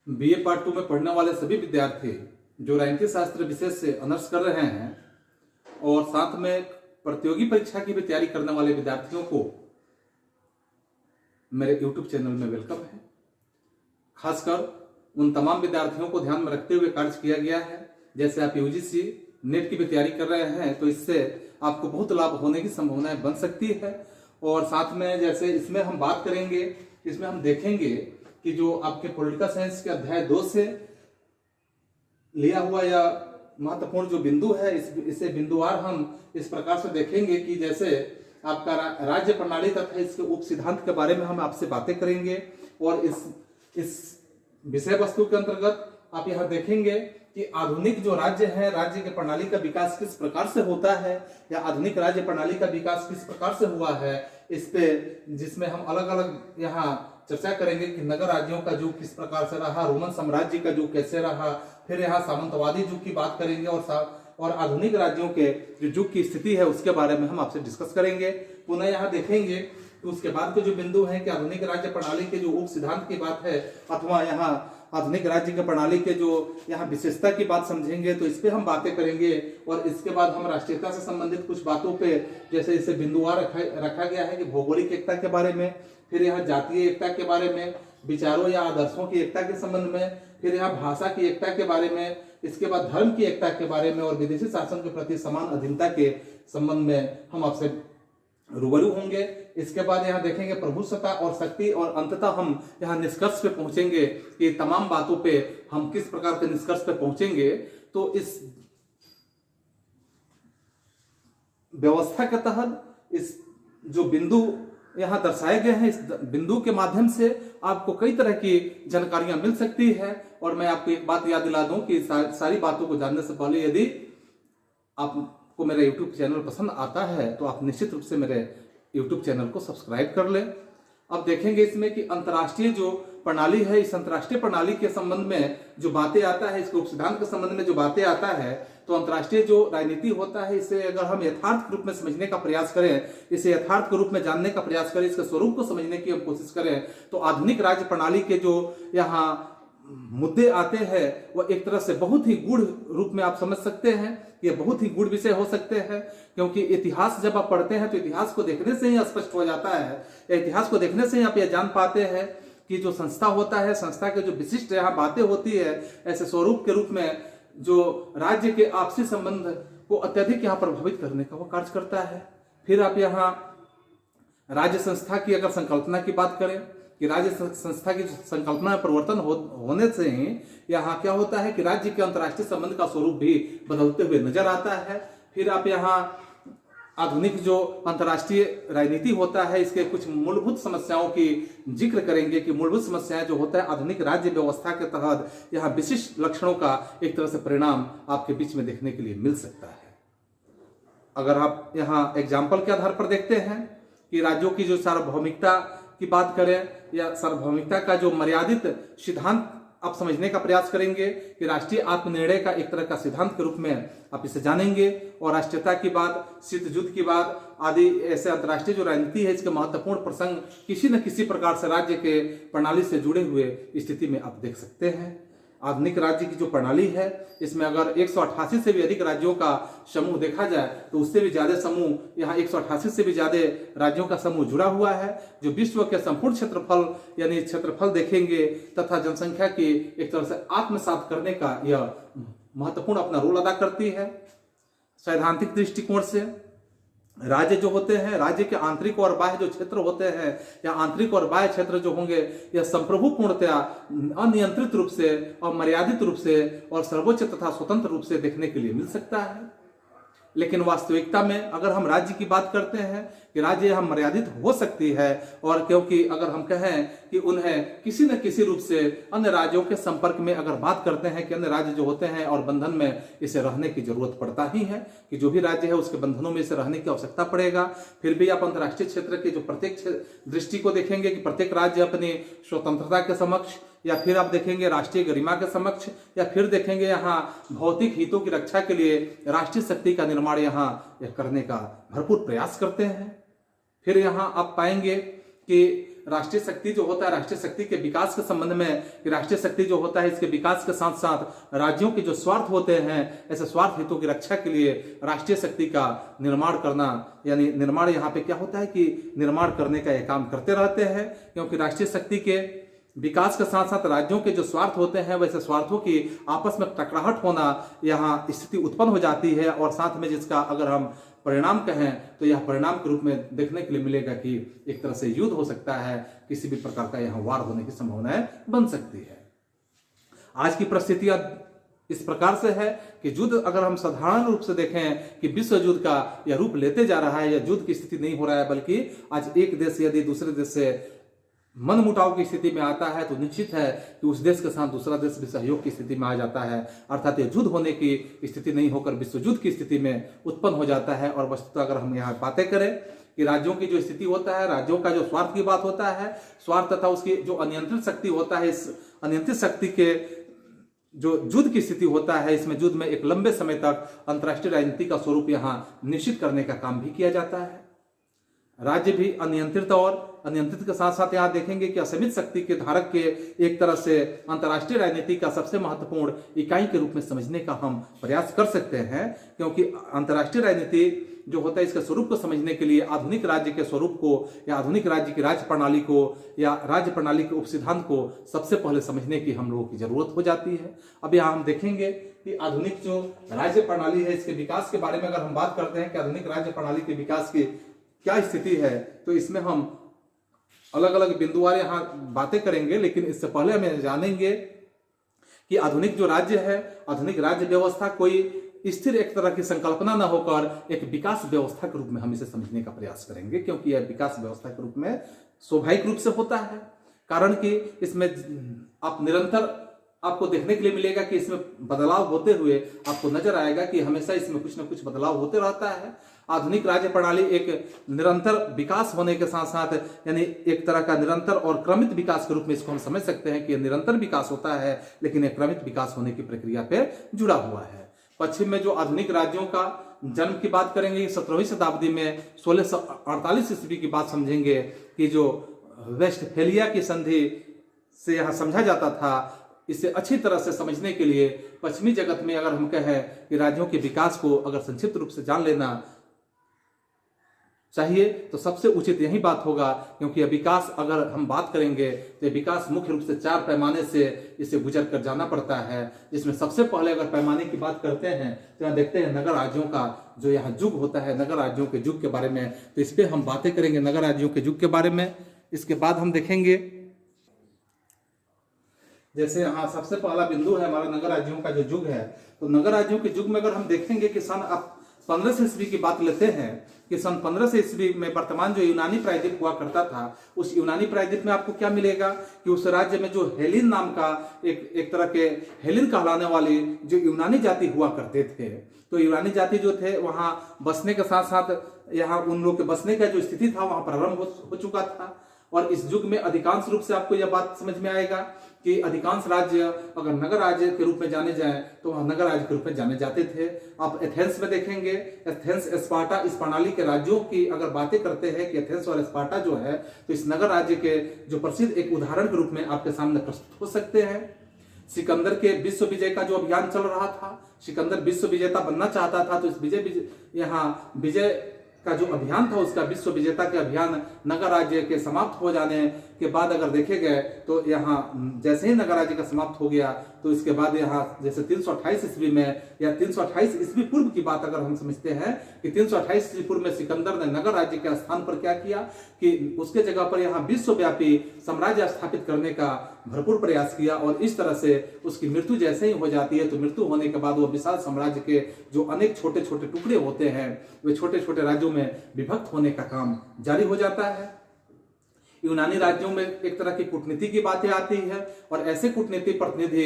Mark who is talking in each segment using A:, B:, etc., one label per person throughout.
A: BA part 2 में पढ़ने वाले सभी विद्यार्थी जो राजनीति शास्त्र विषय से ऑनर्स कर रहे हैं और साथ में प्रतियोगी परीक्षा की भी तैयारी करने वाले विद्यार्थियों को मेरे YouTube चैनल में वेलकम है। खासकर उन तमाम विद्यार्थियों को ध्यान में रखते हुए कार्य किया गया है। जैसे आप यूजीसी नेट की भी तैयारी कर रहे हैं तो इससे आपको बहुत लाभ होने की संभावनाएं बन सकती है। और साथ में जैसे इसमें हम बात करेंगे, इसमें हम देखेंगे कि जो आपके पॉलिटिकल साइंस के अध्याय 2 से लिया हुआ या महत्वपूर्ण जो बिंदु है इसे बिंदुवार हम इस प्रकार से देखेंगे कि जैसे आपका राज्य प्रणाली तथा इसके उप सिद्धांत के बारे में हम आपसे बातें करेंगे। और इस विषय वस्तु के अंतर्गत आप यह देखेंगे कि आधुनिक जो राज्य है, राज्य के प्रणाली का विकास किस प्रकार से होता है या आधुनिक राज्य प्रणाली का विकास किस प्रकार से हुआ है, इस पे जिसमें हम अलग अलग यहाँ चर्चा करेंगे कि नगर राज्यों का युग किस प्रकार से रहा, रोमन साम्राज्य का युग कैसे रहा, फिर यहाँ सामंतवादी युग की बात करेंगे और आधुनिक राज्यों के जो युग की स्थिति है उसके बारे में हम आपसे डिस्कस करेंगे। पुनः यहाँ देखेंगे तो उसके बाद के जो बिंदु है कि आधुनिक राज्य प्रणाली के जो उप सिद्धांत की बात है अथवा यहाँ आधुनिक राज्य के प्रणाली के जो यहाँ विशेषता की बात समझेंगे तो इस पे हम बातें करेंगे। और इसके बाद हम राष्ट्रीयता से संबंधित कुछ बातों पे जैसे इसे बिंदुवार रखा गया है कि भौगोलिक एकता के बारे में, फिर यहाँ जातीय एकता के बारे में, विचारों या आदर्शों की एकता के संबंध में, फिर यहाँ भाषा की एकता के बारे में, इसके बाद धर्म की एकता के बारे में और विदेशी शासन के प्रति समान अधीनता के संबंध में हम आपसे रूबरू होंगे। इसके बाद यहाँ देखेंगे प्रभुसत्ता और शक्ति और अंततः हम यहाँ निष्कर्ष पे पहुंचेंगे कि तमाम बातों पे हम किस प्रकार के निष्कर्ष पे पहुंचेंगे। तो इस व्यवस्था के तहत इस जो बिंदु यहाँ दर्शाए गए हैं, इस बिंदु के माध्यम से आपको कई तरह की जानकारियां मिल सकती है। और मैं आपको एक बात याद दिला दूं कि सारी बातों को जानने से पहले यदि आपको मेरा YouTube चैनल पसंद आता है तो आप निश्चित रूप से मेरे YouTube चैनल को सब्सक्राइब कर लें। अब देखेंगे इसमें कि अंतर्राष्ट्रीय जो प्रणाली है, इस अंतर्राष्ट्रीय प्रणाली के संबंध में जो बातें आता है, इसके उप सिद्धांत के संबंध में जो बातें आता है, तो अंतर्राष्ट्रीय जो राजनीति होता है इसे अगर हम यथार्थ रूप में समझने का प्रयास करें, इसे यथार्थ के रूप में जानने का प्रयास करें, इसके स्वरूप को समझने की हम कोशिश करें तो आधुनिक राज्य प्रणाली के जो यहाँ मुद्दे आते हैं वह एक तरह से बहुत ही गूढ़ रूप में आप समझ सकते हैं। ये बहुत ही गूढ़ विषय हो सकते हैं क्योंकि इतिहास जब आप पढ़ते हैं तो इतिहास को देखने से ही स्पष्ट हो जाता है। इतिहास को देखने से ही आप ये जान पाते हैं कि जो संस्था होता है, संस्था के जो विशिष्ट यहाँ बातें होती है, ऐसे स्वरूप के रूप में जो राज्य के आपसी संबंध को अत्यधिक यहाँ प्रभावित करने का वो कार्य करता है। फिर आप यहाँ राज्य संस्था की अगर संकल्पना की बात करें कि राज्य संस्था की संकल्पना में परिवर्तन होने से ही यहाँ क्या होता है कि राज्य के अंतर्राष्ट्रीय संबंध का स्वरूप भी बदलते हुए नजर आता है। फिर आप यहाँ आधुनिक जो अंतर्राष्ट्रीय राजनीति होता है इसके कुछ मूलभूत समस्याओं की जिक्र करेंगे कि मूलभूत समस्याएं जो होता है आधुनिक राज्य व्यवस्था के तहत यहाँ विशिष्ट लक्षणों का एक तरह से परिणाम आपके बीच में देखने के लिए मिल सकता है। अगर आप यहाँ एग्जाम्पल के आधार पर देखते हैं कि राज्यों की जो सार्वभौमिकता की बात करें या सार्वभौमिकता का जो मर्यादित सिद्धांत आप समझने का प्रयास करेंगे कि राष्ट्रीय आत्मनिर्णय का एक तरह का सिद्धांत के रूप में आप इसे जानेंगे। और राष्ट्रीयता की बात, शीत युद्ध की बात आदि ऐसे अंतर्राष्ट्रीय जो राजनीति है इसके महत्वपूर्ण प्रसंग किसी न किसी प्रकार से राज्य के प्रणाली से जुड़े हुए स्थिति में आप देख सकते हैं। आधुनिक राज्य की जो प्रणाली है इसमें अगर 188 से भी अधिक राज्यों का समूह देखा जाए तो उससे भी ज्यादा समूह यहाँ 188 से भी ज्यादा राज्यों का समूह जुड़ा हुआ है जो विश्व के संपूर्ण क्षेत्रफल यानी क्षेत्रफल देखेंगे तथा जनसंख्या की एक तरह से आत्मसात करने का यह महत्वपूर्ण अपना रोल अदा करती है। सैद्धांतिक दृष्टिकोण से राज्य जो होते हैं, राज्य के आंतरिक और बाह्य जो क्षेत्र होते हैं या आंतरिक और बाह्य क्षेत्र जो होंगे यह संप्रभु पूर्णतया अनियंत्रित रूप से और मर्यादित रूप से और सर्वोच्च तथा स्वतंत्र रूप से देखने के लिए मिल सकता है। लेकिन वास्तविकता में अगर हम राज्य की बात करते हैं कि राज्य यहाँ मर्यादित हो सकती है और क्योंकि अगर हम कहें कि उन्हें किसी न किसी रूप से अन्य राज्यों के संपर्क में अगर बात करते हैं कि अन्य राज्य जो होते हैं और बंधन में इसे रहने की जरूरत पड़ता ही है कि जो भी राज्य है उसके बंधनों में इसे रहने की आवश्यकता पड़ेगा। फिर भी आप अंतर्राष्ट्रीय क्षेत्र के जो प्रत्येक दृष्टि को देखेंगे कि प्रत्येक राज्य अपनी स्वतंत्रता के समक्ष या फिर आप देखेंगे राष्ट्रीय गरिमा के समक्ष या फिर देखेंगे यहाँ भौतिक हितों की रक्षा के लिए राष्ट्रीय शक्ति का निर्माण यहाँ करने का भरपूर प्रयास करते हैं। फिर यहाँ आप पाएंगे कि राष्ट्रीय शक्ति जो होता है, राष्ट्रीय शक्ति के विकास के संबंध में, कि राष्ट्रीय शक्ति जो होता है इसके विकास के साथ साथ राज्यों के जो स्वार्थ होते हैं, ऐसे स्वार्थ हितों की रक्षा के लिए राष्ट्रीय शक्ति का निर्माण करना, यानी निर्माण यहाँ पे क्या होता है कि निर्माण करने का यह काम करते रहते हैं, क्योंकि राष्ट्रीय शक्ति के विकास के साथ साथ राज्यों के जो स्वार्थ होते हैं वैसे स्वार्थों की आपस में टकराहट होना यहाँ स्थिति उत्पन्न हो जाती है, और साथ में जिसका अगर हम परिणाम कहें तो यह परिणाम के रूप में देखने के लिए मिलेगा कि एक तरह से युद्ध हो सकता है, किसी भी प्रकार का यहाँ वार होने की संभावनाएं बन सकती है। आज की परिस्थितियां इस प्रकार से है कि युद्ध अगर हम साधारण रूप से देखें कि विश्व युद्ध का यह रूप लेते जा रहा है, या युद्ध की स्थिति नहीं हो रहा है, बल्कि आज एक देश यदि दूसरे देश से मन मुटाव की स्थिति में आता है तो निश्चित है कि उस देश के साथ दूसरा देश भी सहयोग की स्थिति में आ जाता है, अर्थात ये युद्ध होने की स्थिति नहीं होकर विश्व युद्ध की स्थिति में उत्पन्न हो जाता है। और वस्तुतः अगर हम यहाँ बातें करें कि राज्यों की जो स्थिति होता है, राज्यों का जो स्वार्थ की बात होता है, स्वार्थ तथा उसकी जो अनियंत्रित शक्ति होता है, इस अनियंत्रित शक्ति के जो युद्ध की स्थिति होता है, इसमें युद्ध में एक लंबे समय तक अंतर्राष्ट्रीय राजनीति का स्वरूप यहाँ निश्चित करने का काम भी किया जाता है। राज्य भी अनियंत्रित और अनियंत्रित के साथ साथ यहाँ देखेंगे कि असीमित शक्ति के धारक के एक तरह से अंतर्राष्ट्रीय राजनीति का सबसे महत्वपूर्ण इकाई के रूप में समझने का हम प्रयास कर सकते हैं, क्योंकि अंतर्राष्ट्रीय राजनीति जो होता है इसके स्वरूप को समझने के लिए आधुनिक राज्य के स्वरूप को, या आधुनिक राज्य की राज्य प्रणाली को, या राज्य प्रणाली के उपसिद्धांत को सबसे पहले समझने की हम लोगों की जरूरत हो जाती है। अब यहाँ हम देखेंगे कि आधुनिक जो राज्य प्रणाली है इसके विकास के बारे में अगर हम बात करते हैं कि आधुनिक राज्य प्रणाली के विकास की क्या स्थिति है, तो इसमें हम अलग अलग बिंदुवार यहाँ बातें करेंगे, लेकिन इससे पहले हमें जानेंगे कि आधुनिक जो राज्य है, आधुनिक राज्य व्यवस्था कोई स्थिर एक तरह की संकल्पना न होकर एक विकास व्यवस्था के रूप में हम इसे समझने का प्रयास करेंगे, क्योंकि यह विकास व्यवस्था के रूप में स्वाभाविक रूप से होता है। कारण कि इसमें आप निरंतर आपको देखने के लिए मिलेगा कि इसमें बदलाव होते हुए आपको नजर आएगा कि हमेशा इसमें कुछ न कुछ बदलाव होते रहता है। आधुनिक राज्य प्रणाली एक निरंतर विकास होने के साथ साथ, यानी एक तरह का निरंतर और क्रमित विकास के रूप में इसको हम समझ सकते हैं कि यह निरंतर विकास होता है, लेकिन एक क्रमित विकास होने की प्रक्रिया पे जुड़ा हुआ है। पश्चिम में जो आधुनिक राज्यों का जन्म की बात करेंगे 17वीं शताब्दी में 1648 ईस्वी की बात समझेंगे कि जो वेस्टफेलिया की संधि से यहाँ समझा जाता था, इसे अच्छी तरह से समझने के लिए पश्चिमी जगत में अगर हम कहें कि राज्यों के विकास को अगर संक्षिप्त रूप से जान लेना चाहिए तो सबसे उचित यही बात होगा, क्योंकि यह विकास अगर हम बात करेंगे तो विकास मुख्य रूप से 4 पैमाने से इसे गुजर कर जाना पड़ता है, जिसमें सबसे पहले अगर पैमाने की बात करते हैं तो यहाँ देखते हैं नगर राज्यों का जो यहाँ युग होता है, नगर राज्यों के युग के बारे में, तो इस पर हम बातें करेंगे नगर राज्यों के युग के बारे में। इसके बाद हम देखेंगे जैसे यहाँ सबसे पहला बिंदु है हमारा नगर राज्यों का जो युग है, तो नगर राज्यों के युग में अगर हम देखेंगे कि सन 1500 ईस्वी की बात लेते हैं कि सन 1500 ईस्वी में वर्तमान जो यूनानी प्रायद्वीप हुआ करता था, उस यूनानी प्रायद्वीप में आपको क्या मिलेगा कि उस राज्य में जो हेलिन नाम का एक तरह के हेलिन कहलाने वाली जो यूनानी जाति हुआ करते थे, तो यूनानी जाति जो थे वहां बसने के साथ साथ यहाँ उन लोग के बसने का जो स्थिति था वहां प्रारंभ हो चुका था। और इस युग में अधिकांश रूप से आपको यह बात समझ में आएगा कि अधिकांश राज्य अगर नगर राज्य के रूप में जाने जाएं तो वह नगर राज्य के रूप में जाने जाते थे। आप एथेंस में देखेंगे, एथेंस स्पार्टा, इस प्रणाली के राज्यों की अगर बातें करते हैं कि एथेंस और स्पार्टा जो है तो इस नगर राज्य के जो प्रसिद्ध एक उदाहरण के रूप में आपके सामने प्रस्तुत हो सकते हैं। सिकंदर के विश्व विजय का जो अभियान चल रहा था, सिकंदर विश्व विजेता बनना चाहता था, तो इस यहाँ विजय का जो अभियान था उसका विश्व विजेता के अभियान नगर राज्य के समाप्त हो जाने के बाद अगर देखे गए तो यहाँ जैसे ही नगर राज्य का समाप्त हो गया तो इसके बाद यहाँ जैसे 328 ईस्वी में या 328 ईस्वी पूर्व की बात अगर हम समझते हैं कि 328 ईस्वी पूर्व में सिकंदर ने नगर राज्य के स्थान पर क्या किया कि उसके जगह पर यहाँ विश्वव्यापी साम्राज्य स्थापित करने का भरपूर प्रयास किया, और इस तरह से उसकी मृत्यु जैसे ही हो जाती है तो मृत्यु होने के बाद वो विशाल साम्राज्य के जो अनेक छोटे छोटे टुकड़े होते हैं वे छोटे छोटे राज्यों में विभक्त होने का काम जारी हो जाता है। यूनानी राज्यों में एक तरह की कूटनीति की बातें आती है, और ऐसे कूटनीति प्रतिनिधि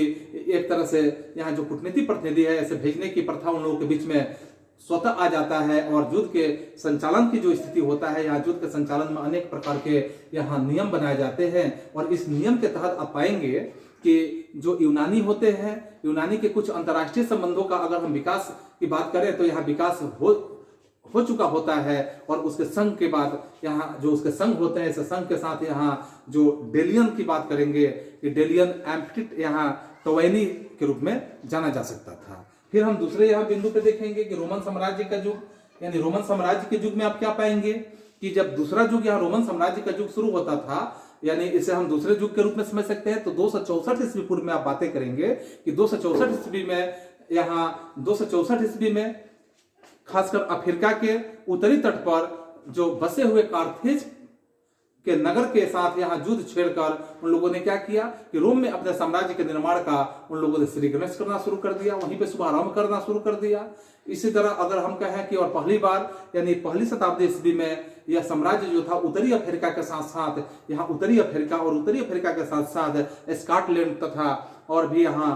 A: एक तरह से यहाँ जो कूटनीति प्रतिनिधि है ऐसे भेजने की प्रथा उन लोगों के बीच में स्वतः आ जाता है, और युद्ध के संचालन की जो स्थिति होता है यहाँ युद्ध के संचालन में अनेक प्रकार के यहाँ नियम बनाए जाते हैं। और इस नियम के तहत आप पाएंगे कि जो यूनानी होते हैं, यूनानी के कुछ अंतर्राष्ट्रीय संबंधों का अगर हम विकास की बात करें तो यहाँ विकास हो चुका होता है और उसके संघ के बाद यहाँ जो उसके संघ होते हैं, इस संघ के साथ यहाँ जो डेलियन की बात करेंगे कि डेलियन एम्फिट यहाँ तवैनी के रूप में जाना जा सकता था। फिर हम दूसरे यहाँ बिंदु पे देखेंगे कि रोमन साम्राज्य का युग, यानी रोमन साम्राज्य के युग में आप क्या पाएंगे कि जब दूसरा युग यहाँ रोमन साम्राज्य का युग शुरू होता था, यानी इसे हम दूसरे युग के रूप में समझ सकते हैं। तो 264 ईस्वी पूर्व में आप बातें करेंगे कि 264 ईस्वी में यहाँ 264 ईस्वी में खासकर अफ्रीका के उत्तरी तट पर जो बसे हुए कार्थेज के नगर के साथ यहाँ युद्ध छेड़कर उन लोगों ने क्या किया कि रोम में अपने साम्राज्य के निर्माण का उन लोगों ने श्रीगणेश करना शुरू कर दिया, वहीं पे शुभारंभ करना शुरू कर दिया। इसी तरह अगर हम कहें कि और पहली बार यानी पहली शताब्दी ईस्वी में यह साम्राज्य जो था उत्तरी अफ्रीका के साथ साथ यहाँ उत्तरी अफ्रीका और उत्तरी अफ्रीका के साथ साथ स्कॉटलैंड तथा और भी यहाँ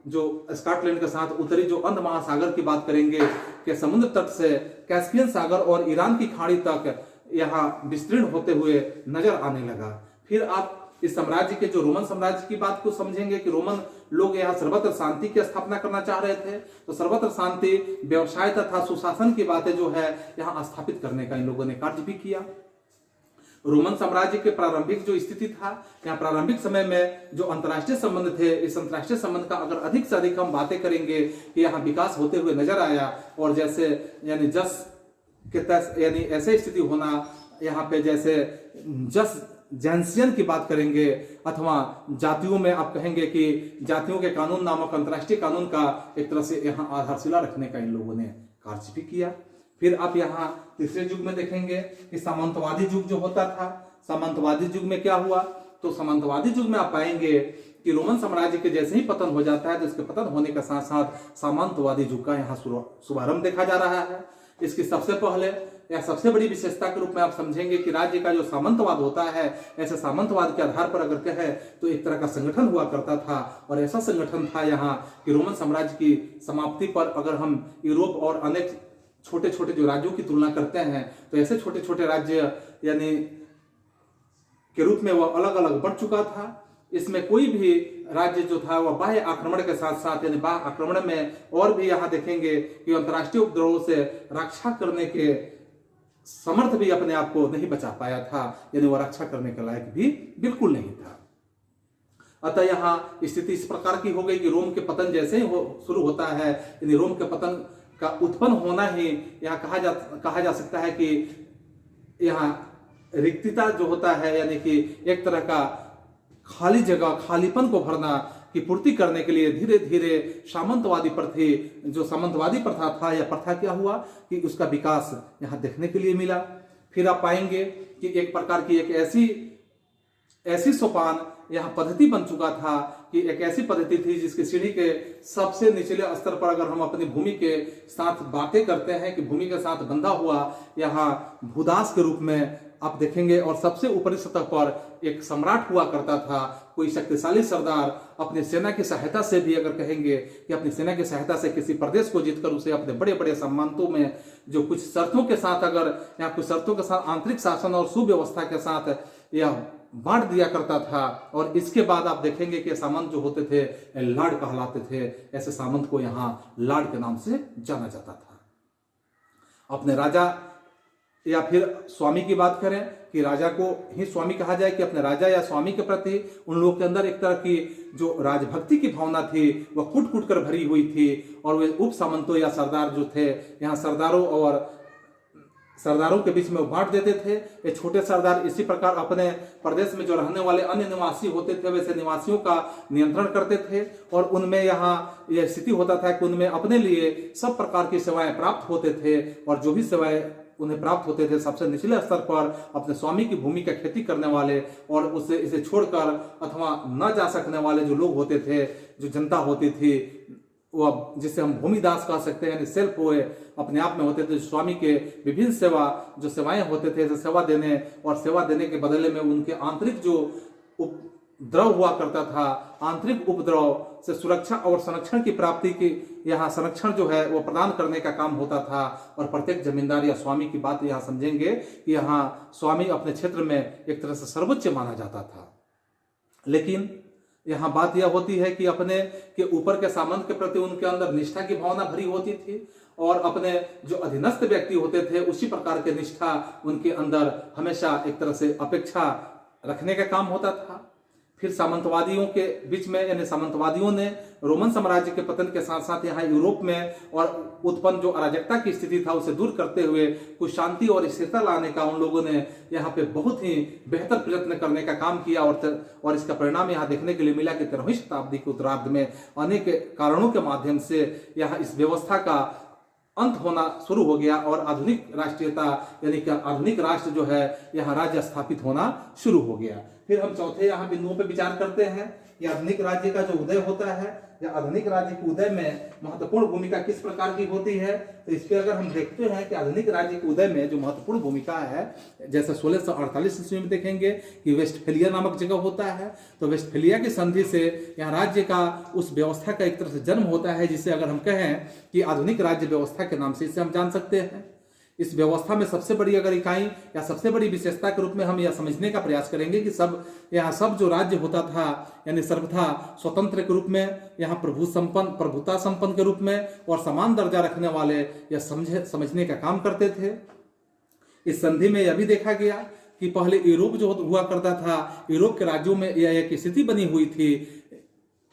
A: जो स्कॉटलैंड के साथ उत्तरी जो अंध महासागर की बात करेंगे कि समुद्र तट से कैस्पियन सागर और ईरान की खाड़ी तक यहाँ विस्तीर्ण होते हुए नजर आने लगा। फिर आप इस साम्राज्य के जो रोमन साम्राज्य की बात को समझेंगे कि रोमन लोग यहाँ सर्वत्र शांति की स्थापना करना चाह रहे थे, तो सर्वत्र शांति, व्यवसाय तथा सुशासन की बातें जो है यहाँ स्थापित करने का इन लोगों ने कार्य भी किया। रोमन साम्राज्य के प्रारंभिक जो स्थिति था, यहाँ प्रारंभिक समय में जो अंतर्राष्ट्रीय संबंध थे, इस अंतर्राष्ट्रीय संबंध का अगर अधिक से अधिक हम बातें करेंगे कि यहाँ विकास होते हुए नजर आया। और जैसे यानी जस के तस यानी ऐसे स्थिति होना यहाँ पे जैसे जस जैंसियन की बात करेंगे अथवा जातियों में आप कहेंगे कि जातियों के कानून नामक अंतर्राष्ट्रीय कानून का एक तरह से यहाँ आधारशिला रखने का इन लोगों ने कार्य भी किया। फिर आप यहाँ तीसरे युग में देखेंगे कि सामंतवादी युग जो होता था, सामंतवादी युग में क्या हुआ, तो सामंतवादी युग में आप पाएंगे कि रोमन साम्राज्य के जैसे ही पतन हो जाता है तो इसके पतन होने के साथ साथ सामंतवादी युग का यहाँ शुभारंभ देखा जा रहा है। इसकी सबसे पहले या सबसे बड़ी विशेषता के रूप में आप समझेंगे कि राज्य का जो सामंतवाद होता है, ऐसे सामंतवाद के आधार पर अगर कहे तो एक तरह का संगठन हुआ करता था। और ऐसा संगठन था यहाँ कि रोमन साम्राज्य की समाप्ति पर अगर हम यूरोप और अनेक छोटे छोटे जो राज्यों की तुलना करते हैं तो ऐसे छोटे छोटे राज्य यानी के रूप में वह अलग अलग बढ़ चुका था। इसमें कोई भी राज्य जो था वह बाह्य आक्रमण के साथ साथ यानी बाह्य आक्रमण में और भी यहाँ देखेंगे कि अंतर्राष्ट्रीय उपद्रवों से रक्षा करने के समर्थ भी अपने आप को नहीं बचा पाया था, यानी वह रक्षा करने के लायक भी बिल्कुल नहीं था। अतः यहाँ स्थिति इस प्रकार की हो गई कि रोम के पतन जैसे ही शुरू होता है, यानी रोम के पतन का उत्पन्न होना ही यहाँ कहा जा सकता है कि यहाँ रिक्तता जो होता है यानी कि एक तरह का खाली जगह, खालीपन को भरना की पूर्ति करने के लिए धीरे धीरे सामंतवादी प्रथा था, यह प्रथा क्या हुआ कि उसका विकास यहाँ देखने के लिए मिला। फिर आप पाएंगे कि एक प्रकार की एक ऐसी सोपान यहाँ पद्धति बन चुका था कि एक ऐसी पद्धति थी जिसकी सीढ़ी के सबसे निचले स्तर पर अगर हम अपनी भूमि के साथ बातें करते हैं कि भूमि के साथ बंधा हुआ यहाँ भूदास के रूप में आप देखेंगे। और सबसे ऊपरी सतह पर एक सम्राट हुआ करता था, कोई शक्तिशाली सरदार अपनी सेना की सहायता से भी अगर कहेंगे कि अपनी सेना की सहायता से किसी प्रदेश को जीतकर उसे अपने बड़े बड़े सम्मानों में जो कुछ शर्तों के साथ अगर या कुछ शर्तों के साथ आंतरिक शासन और सुव्यवस्था के साथ यह बांट दिया करता था। और इसके बाद आप देखेंगे कि सामंत जो होते थे लार्ड कहलाते थे। ऐसे सामंत को यहाँ लार्ड के नाम से जाना जाता था। अपने राजा या फिर स्वामी की बात करें कि राजा को ही स्वामी कहा जाए कि अपने राजा या स्वामी के प्रति उन लोगों के अंदर एक तरह की जो राजभक्ति की भावना थी वह कूट कूट कर भरी हुई थी। और वे उप सामंतों या सरदार जो थे यहाँ सरदारों के बीच में बांट देते थे। ये छोटे सरदार इसी प्रकार अपने प्रदेश में जो रहने वाले अन्य निवासी होते थे वैसे निवासियों का नियंत्रण करते थे। और उनमें यहाँ यह स्थिति होता था कि उनमें अपने लिए सब प्रकार की सेवाएं प्राप्त होते थे। और जो भी सेवाएं उन्हें प्राप्त होते थे सबसे निचले स्तर पर अपने स्वामी की भूमि का खेती करने वाले और उसे इसे छोड़कर अथवा न जा सकने वाले जो लोग होते थे, जो जनता होती थी, वह जिसे हम भूमिदास कह सकते हैं, यानी सेल्फ हुए अपने आप में होते थे। स्वामी के विभिन्न सेवाएं होते थे, सेवा देने के बदले में उनके आंतरिक जो उपद्रव हुआ करता था, आंतरिक उपद्रव से सुरक्षा और संरक्षण की प्राप्ति की यहाँ संरक्षण जो है वो प्रदान करने का काम होता था। और प्रत्येक जमींदार या स्वामी की बात यहाँ समझेंगे कि यहाँ स्वामी अपने क्षेत्र में एक तरह से सर्वोच्च माना जाता था। लेकिन यहाँ बात यह होती है कि अपने के ऊपर के सामंत के प्रति उनके अंदर निष्ठा की भावना भरी होती थी। और अपने जो अधीनस्थ व्यक्ति होते थे उसी प्रकार के निष्ठा उनके अंदर हमेशा एक तरह से अपेक्षा रखने का काम होता था। फिर सामंतवादियों के बीच में, यानी सामंतवादियों ने रोमन साम्राज्य के पतन के साथ साथ यहाँ यूरोप में और उत्पन्न जो अराजकता की स्थिति था उसे दूर करते हुए कुछ शांति और स्थिरता लाने का उन लोगों ने यहाँ पे बहुत ही बेहतर प्रयत्न करने का काम किया। और इसका परिणाम यहाँ देखने के लिए मिला कि 13वीं शताब्दी के उत्तरार्ध में अनेक कारणों के माध्यम से यहाँ इस व्यवस्था का अंत होना शुरू हो गया और आधुनिक राष्ट्रीयता यानी कि आधुनिक राष्ट्र जो है यहाँ राज्य स्थापित होना शुरू हो गया। फिर हम चौथे यहाँ बिंदुओं पे विचार करते हैं कि आधुनिक राज्य का जो उदय होता है या आधुनिक राज्य के उदय में महत्वपूर्ण भूमिका किस प्रकार की होती है। तो इस पे अगर हम देखते हैं कि आधुनिक राज्य के उदय में जो महत्वपूर्ण भूमिका है, जैसे 1648 ईस्वी में देखेंगे कि वेस्टफेलिया नामक जगह होता है। तो वेस्टफेलिया की संधि से यहाँ राज्य का उस व्यवस्था का एक तरह से जन्म होता है, जिसे अगर हम कहें कि आधुनिक राज्य व्यवस्था के नाम से इसे हम जान सकते हैं। इस व्यवस्था में सबसे बड़ी अगर इकाई या सबसे बड़ी विशेषता के रूप में हम यह समझने का प्रयास करेंगे कि सब जो राज्य होता था यानी सर्वथा स्वतंत्र के रूप में, यहाँ प्रभुता संपन्न के रूप में और समान दर्जा रखने वाले यह समझने का काम करते थे। इस संधि में यह भी देखा गया कि पहले यूरोप जो हुआ करता था, यूरोप के राज्यों में यह एक स्थिति बनी हुई थी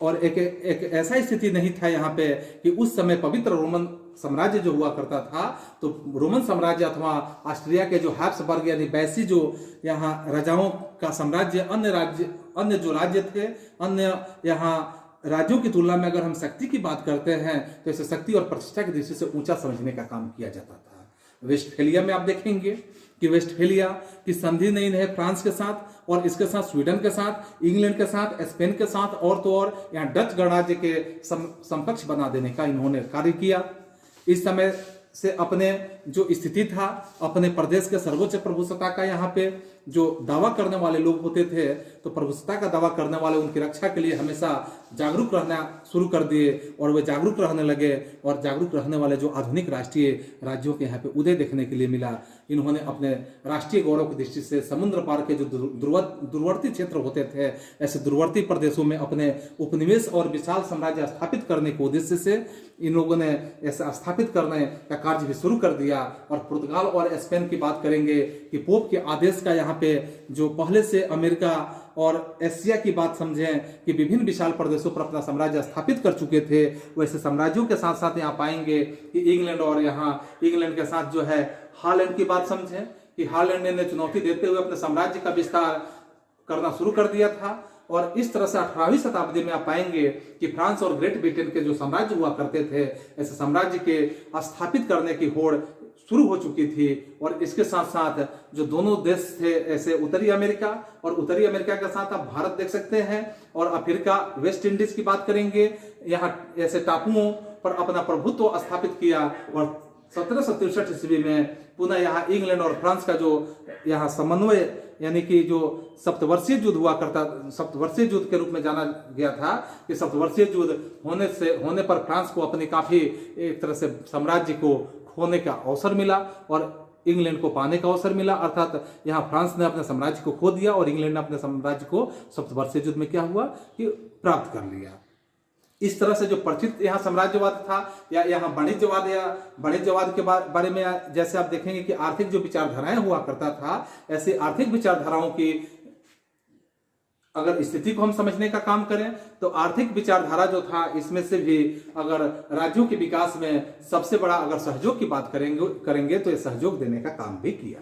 A: और एक ऐसा स्थिति नहीं था यहाँ पे कि उस समय पवित्र रोमन साम्राज्य जो हुआ करता था, तो रोमन साम्राज्य अथवा ऑस्ट्रिया के जो हैब्सबर्ग यानी बैसी जो यहाँ राजाओं का साम्राज्य, अन्य जो राज्य थे, अन्य यहाँ राज्यों की तुलना में अगर हम शक्ति की बात करते हैं तो इसे शक्ति और प्रतिष्ठा की दृष्टि से ऊंचा समझने का काम किया जाता था। वेस्टफेलिया में आप देखेंगे कि वेस्टफेलिया की संधि नहीं है फ्रांस के साथ और इसके साथ स्वीडन के साथ, इंग्लैंड के साथ, स्पेन के साथ और तो और यहाँ डच गणराज्य के समकक्ष बना देने का इन्होंने कार्य किया। इस समय से अपने जो स्थिति था, अपने प्रदेश के सर्वोच्च प्रभुसत्ता का यहाँ पे जो दावा करने वाले लोग होते थे, तो प्रभुसत्ता का दावा करने वाले उनकी रक्षा के लिए हमेशा जागरूक रहना शुरू कर दिए और वे जागरूक रहने लगे। और जागरूक रहने वाले जो आधुनिक राष्ट्रीय राज्यों के यहाँ पे उदय देखने के लिए मिला, इन्होंने अपने राष्ट्रीय गौरव की दृष्टि से समुद्र पार के जो दूरवर्ती क्षेत्र होते थे, ऐसे दूरवर्ती प्रदेशों में अपने उपनिवेश और विशाल साम्राज्य स्थापित करने के उद्देश्य से इन लोगों ने ऐसा स्थापित करने का कार्य भी शुरू कर दिया। और पुर्तगाल और स्पेन की बात करेंगे कि पोप के आदेश का यहाँ पे जो पहले से अमेरिका और एशिया की बात समझें कि विभिन्न विशाल प्रदेशों पर अपना साम्राज्य स्थापित कर चुके थे, वैसे साम्राज्यों के साथ साथ यहाँ पाएंगे कि इंग्लैंड के साथ जो है हॉलैंड की बात समझें कि हॉलैंड ने चुनौती देते हुए अपने साम्राज्य का विस्तार करना शुरू कर दिया था। और इस तरह से 18वीं शताब्दी में आप पाएंगे कि फ्रांस और ग्रेट ब्रिटेन के जो साम्राज्य हुआ करते थे, ऐसे साम्राज्य के स्थापित करने की होड़ शुरू हो चुकी थी। और इसके साथ साथ जो दोनों देश थे, ऐसे उत्तरी अमेरिका के साथ आप भारत देख सकते हैं और अफ्रीका, वेस्ट इंडीज की बात करेंगे, यहाँ ऐसे टापुओं पर अपना प्रभुत्व स्थापित किया। और 1763 ईस्वी में पुनः यहाँ इंग्लैंड और फ्रांस का जो यहाँ समन्वय यानी कि जो सप्तवर्षीय युद्ध हुआ करता, सप्तवर्षीय युद्ध के रूप में जाना गया था कि सप्तवर्षीय युद्ध होने पर फ्रांस को अपनी काफी एक तरह से साम्राज्य को खोने का अवसर मिला और इंग्लैंड को पाने का अवसर मिला। अर्थात यहाँ फ्रांस ने अपने साम्राज्य को खो दिया और इंग्लैंड ने अपने साम्राज्य को सप्तवर्षीय युद्ध में क्या हुआ कि प्राप्त कर लिया। इस तरह से जो परिचित यहाँ साम्राज्यवाद था या यहाँ वाणिज्यवाद के बारे में जैसे आप देखेंगे कि आर्थिक जो विचारधाराएं हुआ करता था, ऐसे आर्थिक विचारधाराओं की अगर स्थिति को हम समझने का काम करें तो आर्थिक विचारधारा जो था, इसमें से भी अगर राज्यों के विकास में सबसे बड़ा अगर सहयोग की बात करेंगे तो ये सहयोग देने का काम भी किया।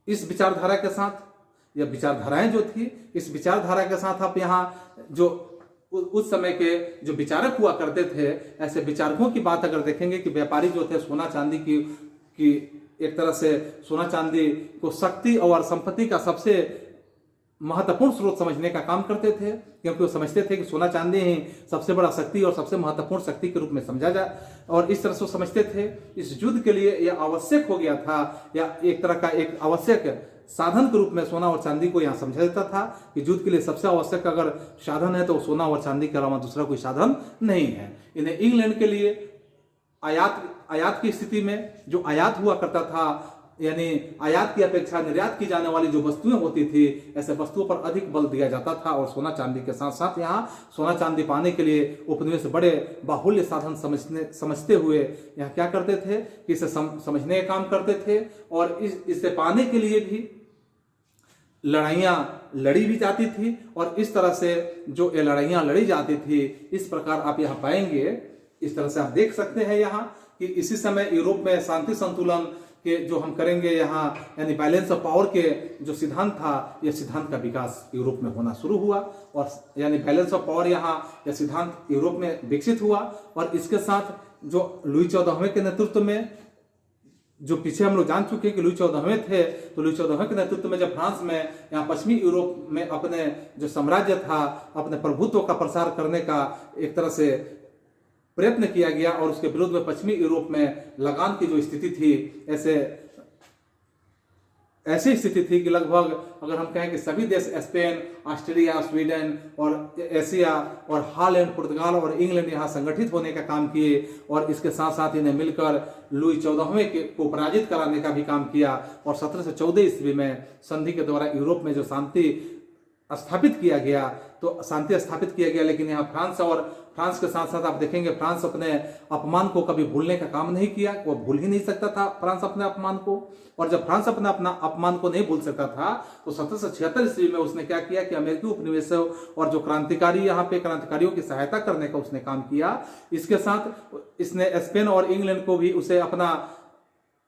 A: इस विचारधारा के साथ या विचारधाराएं जो थी, इस विचारधारा के साथ आप यहाँ जो उस समय के जो विचारक हुआ करते थे, ऐसे विचारकों की बात अगर देखेंगे कि व्यापारी जो थे सोना चांदी की एक तरह से सोना चांदी को शक्ति और संपत्ति का सबसे महत्वपूर्ण स्रोत समझने का काम करते थे, क्योंकि वो समझते थे कि सोना चांदी ही सबसे बड़ा शक्ति और सबसे महत्वपूर्ण शक्ति के रूप में समझा जाए। और इस तरह से समझते थे। इस युद्ध के लिए यह आवश्यक हो गया था या एक तरह का एक आवश्यक साधन के रूप में सोना और चांदी को यहाँ समझा जाता था कि युद्ध के लिए सबसे आवश्यक अगर साधन है तो सोना और चांदी के अलावा दूसरा कोई साधन नहीं है। इन्हें इंग्लैंड के लिए आयात की स्थिति में जो आयात हुआ करता था यानी आयात की अपेक्षा निर्यात की जाने वाली जो वस्तुएं होती थी, ऐसे वस्तुओं पर अधिक बल दिया जाता था। और सोना चांदी के साथ साथ यहाँ सोना चांदी पाने के लिए उपनिवेश बड़े बाहुल्य साधन समझते हुए यहाँ क्या करते थे कि इसे समझने का काम करते थे, और इसे पाने के लिए भी लड़ाइयाँ लड़ी भी जाती थी। और इस तरह से जो ये लड़ाइयाँ लड़ी जाती थी, इस प्रकार आप यहाँ पाएंगे, इस तरह से आप देख सकते हैं यहाँ कि इसी समय यूरोप में शांति संतुलन के जो हम करेंगे यहाँ, यानी बैलेंस ऑफ पावर के जो सिद्धांत था, यह सिद्धांत का विकास यूरोप में होना शुरू हुआ। और यानी बैलेंस ऑफ पावर यहाँ यह सिद्धांत यूरोप में विकसित हुआ। और इसके साथ जो लुई 14वें के नेतृत्व में, जो पीछे हम लोग जान चुके हैं कि लुई 14वें थे, तो लुई 14वें के नेतृत्व में जब फ्रांस में यहाँ पश्चिमी यूरोप में अपने जो साम्राज्य था, अपने प्रभुत्व का प्रसार करने का एक तरह से प्रयत्न किया गया, और उसके विरुद्ध में पश्चिमी यूरोप में लगान की जो स्थिति थी, ऐसी स्थिति थी कि लगभग अगर हम कहें कि सभी देश, स्पेन, ऑस्ट्रेलिया, स्वीडन और एशिया और हॉलैंड, पुर्तगाल और इंग्लैंड यहाँ संगठित होने का काम किए। और इसके साथ साथ इन्हें मिलकर लुई 14वें को पराजित कराने का भी काम किया। और 1714 ईस्वी में संधि के द्वारा यूरोप में जो शांति स्थापित किया गया, तो शांति स्थापित किया गया। लेकिन यहाँ फ्रांस के साथ साथ आप देखेंगे, फ्रांस अपने अपमान को कभी भूलने का काम नहीं किया, वो भूल ही नहीं सकता था फ्रांस अपने अपमान को। और जब फ्रांस अपना अपमान को नहीं भूल सकता था, तो 1776 ईस्वी में उसने क्या किया कि अमेरिकी उपनिवेशों और जो क्रांतिकारी यहाँ पे क्रांतिकारियों की सहायता करने का उसने काम किया। इसके साथ इसने स्पेन और इंग्लैंड को भी उसे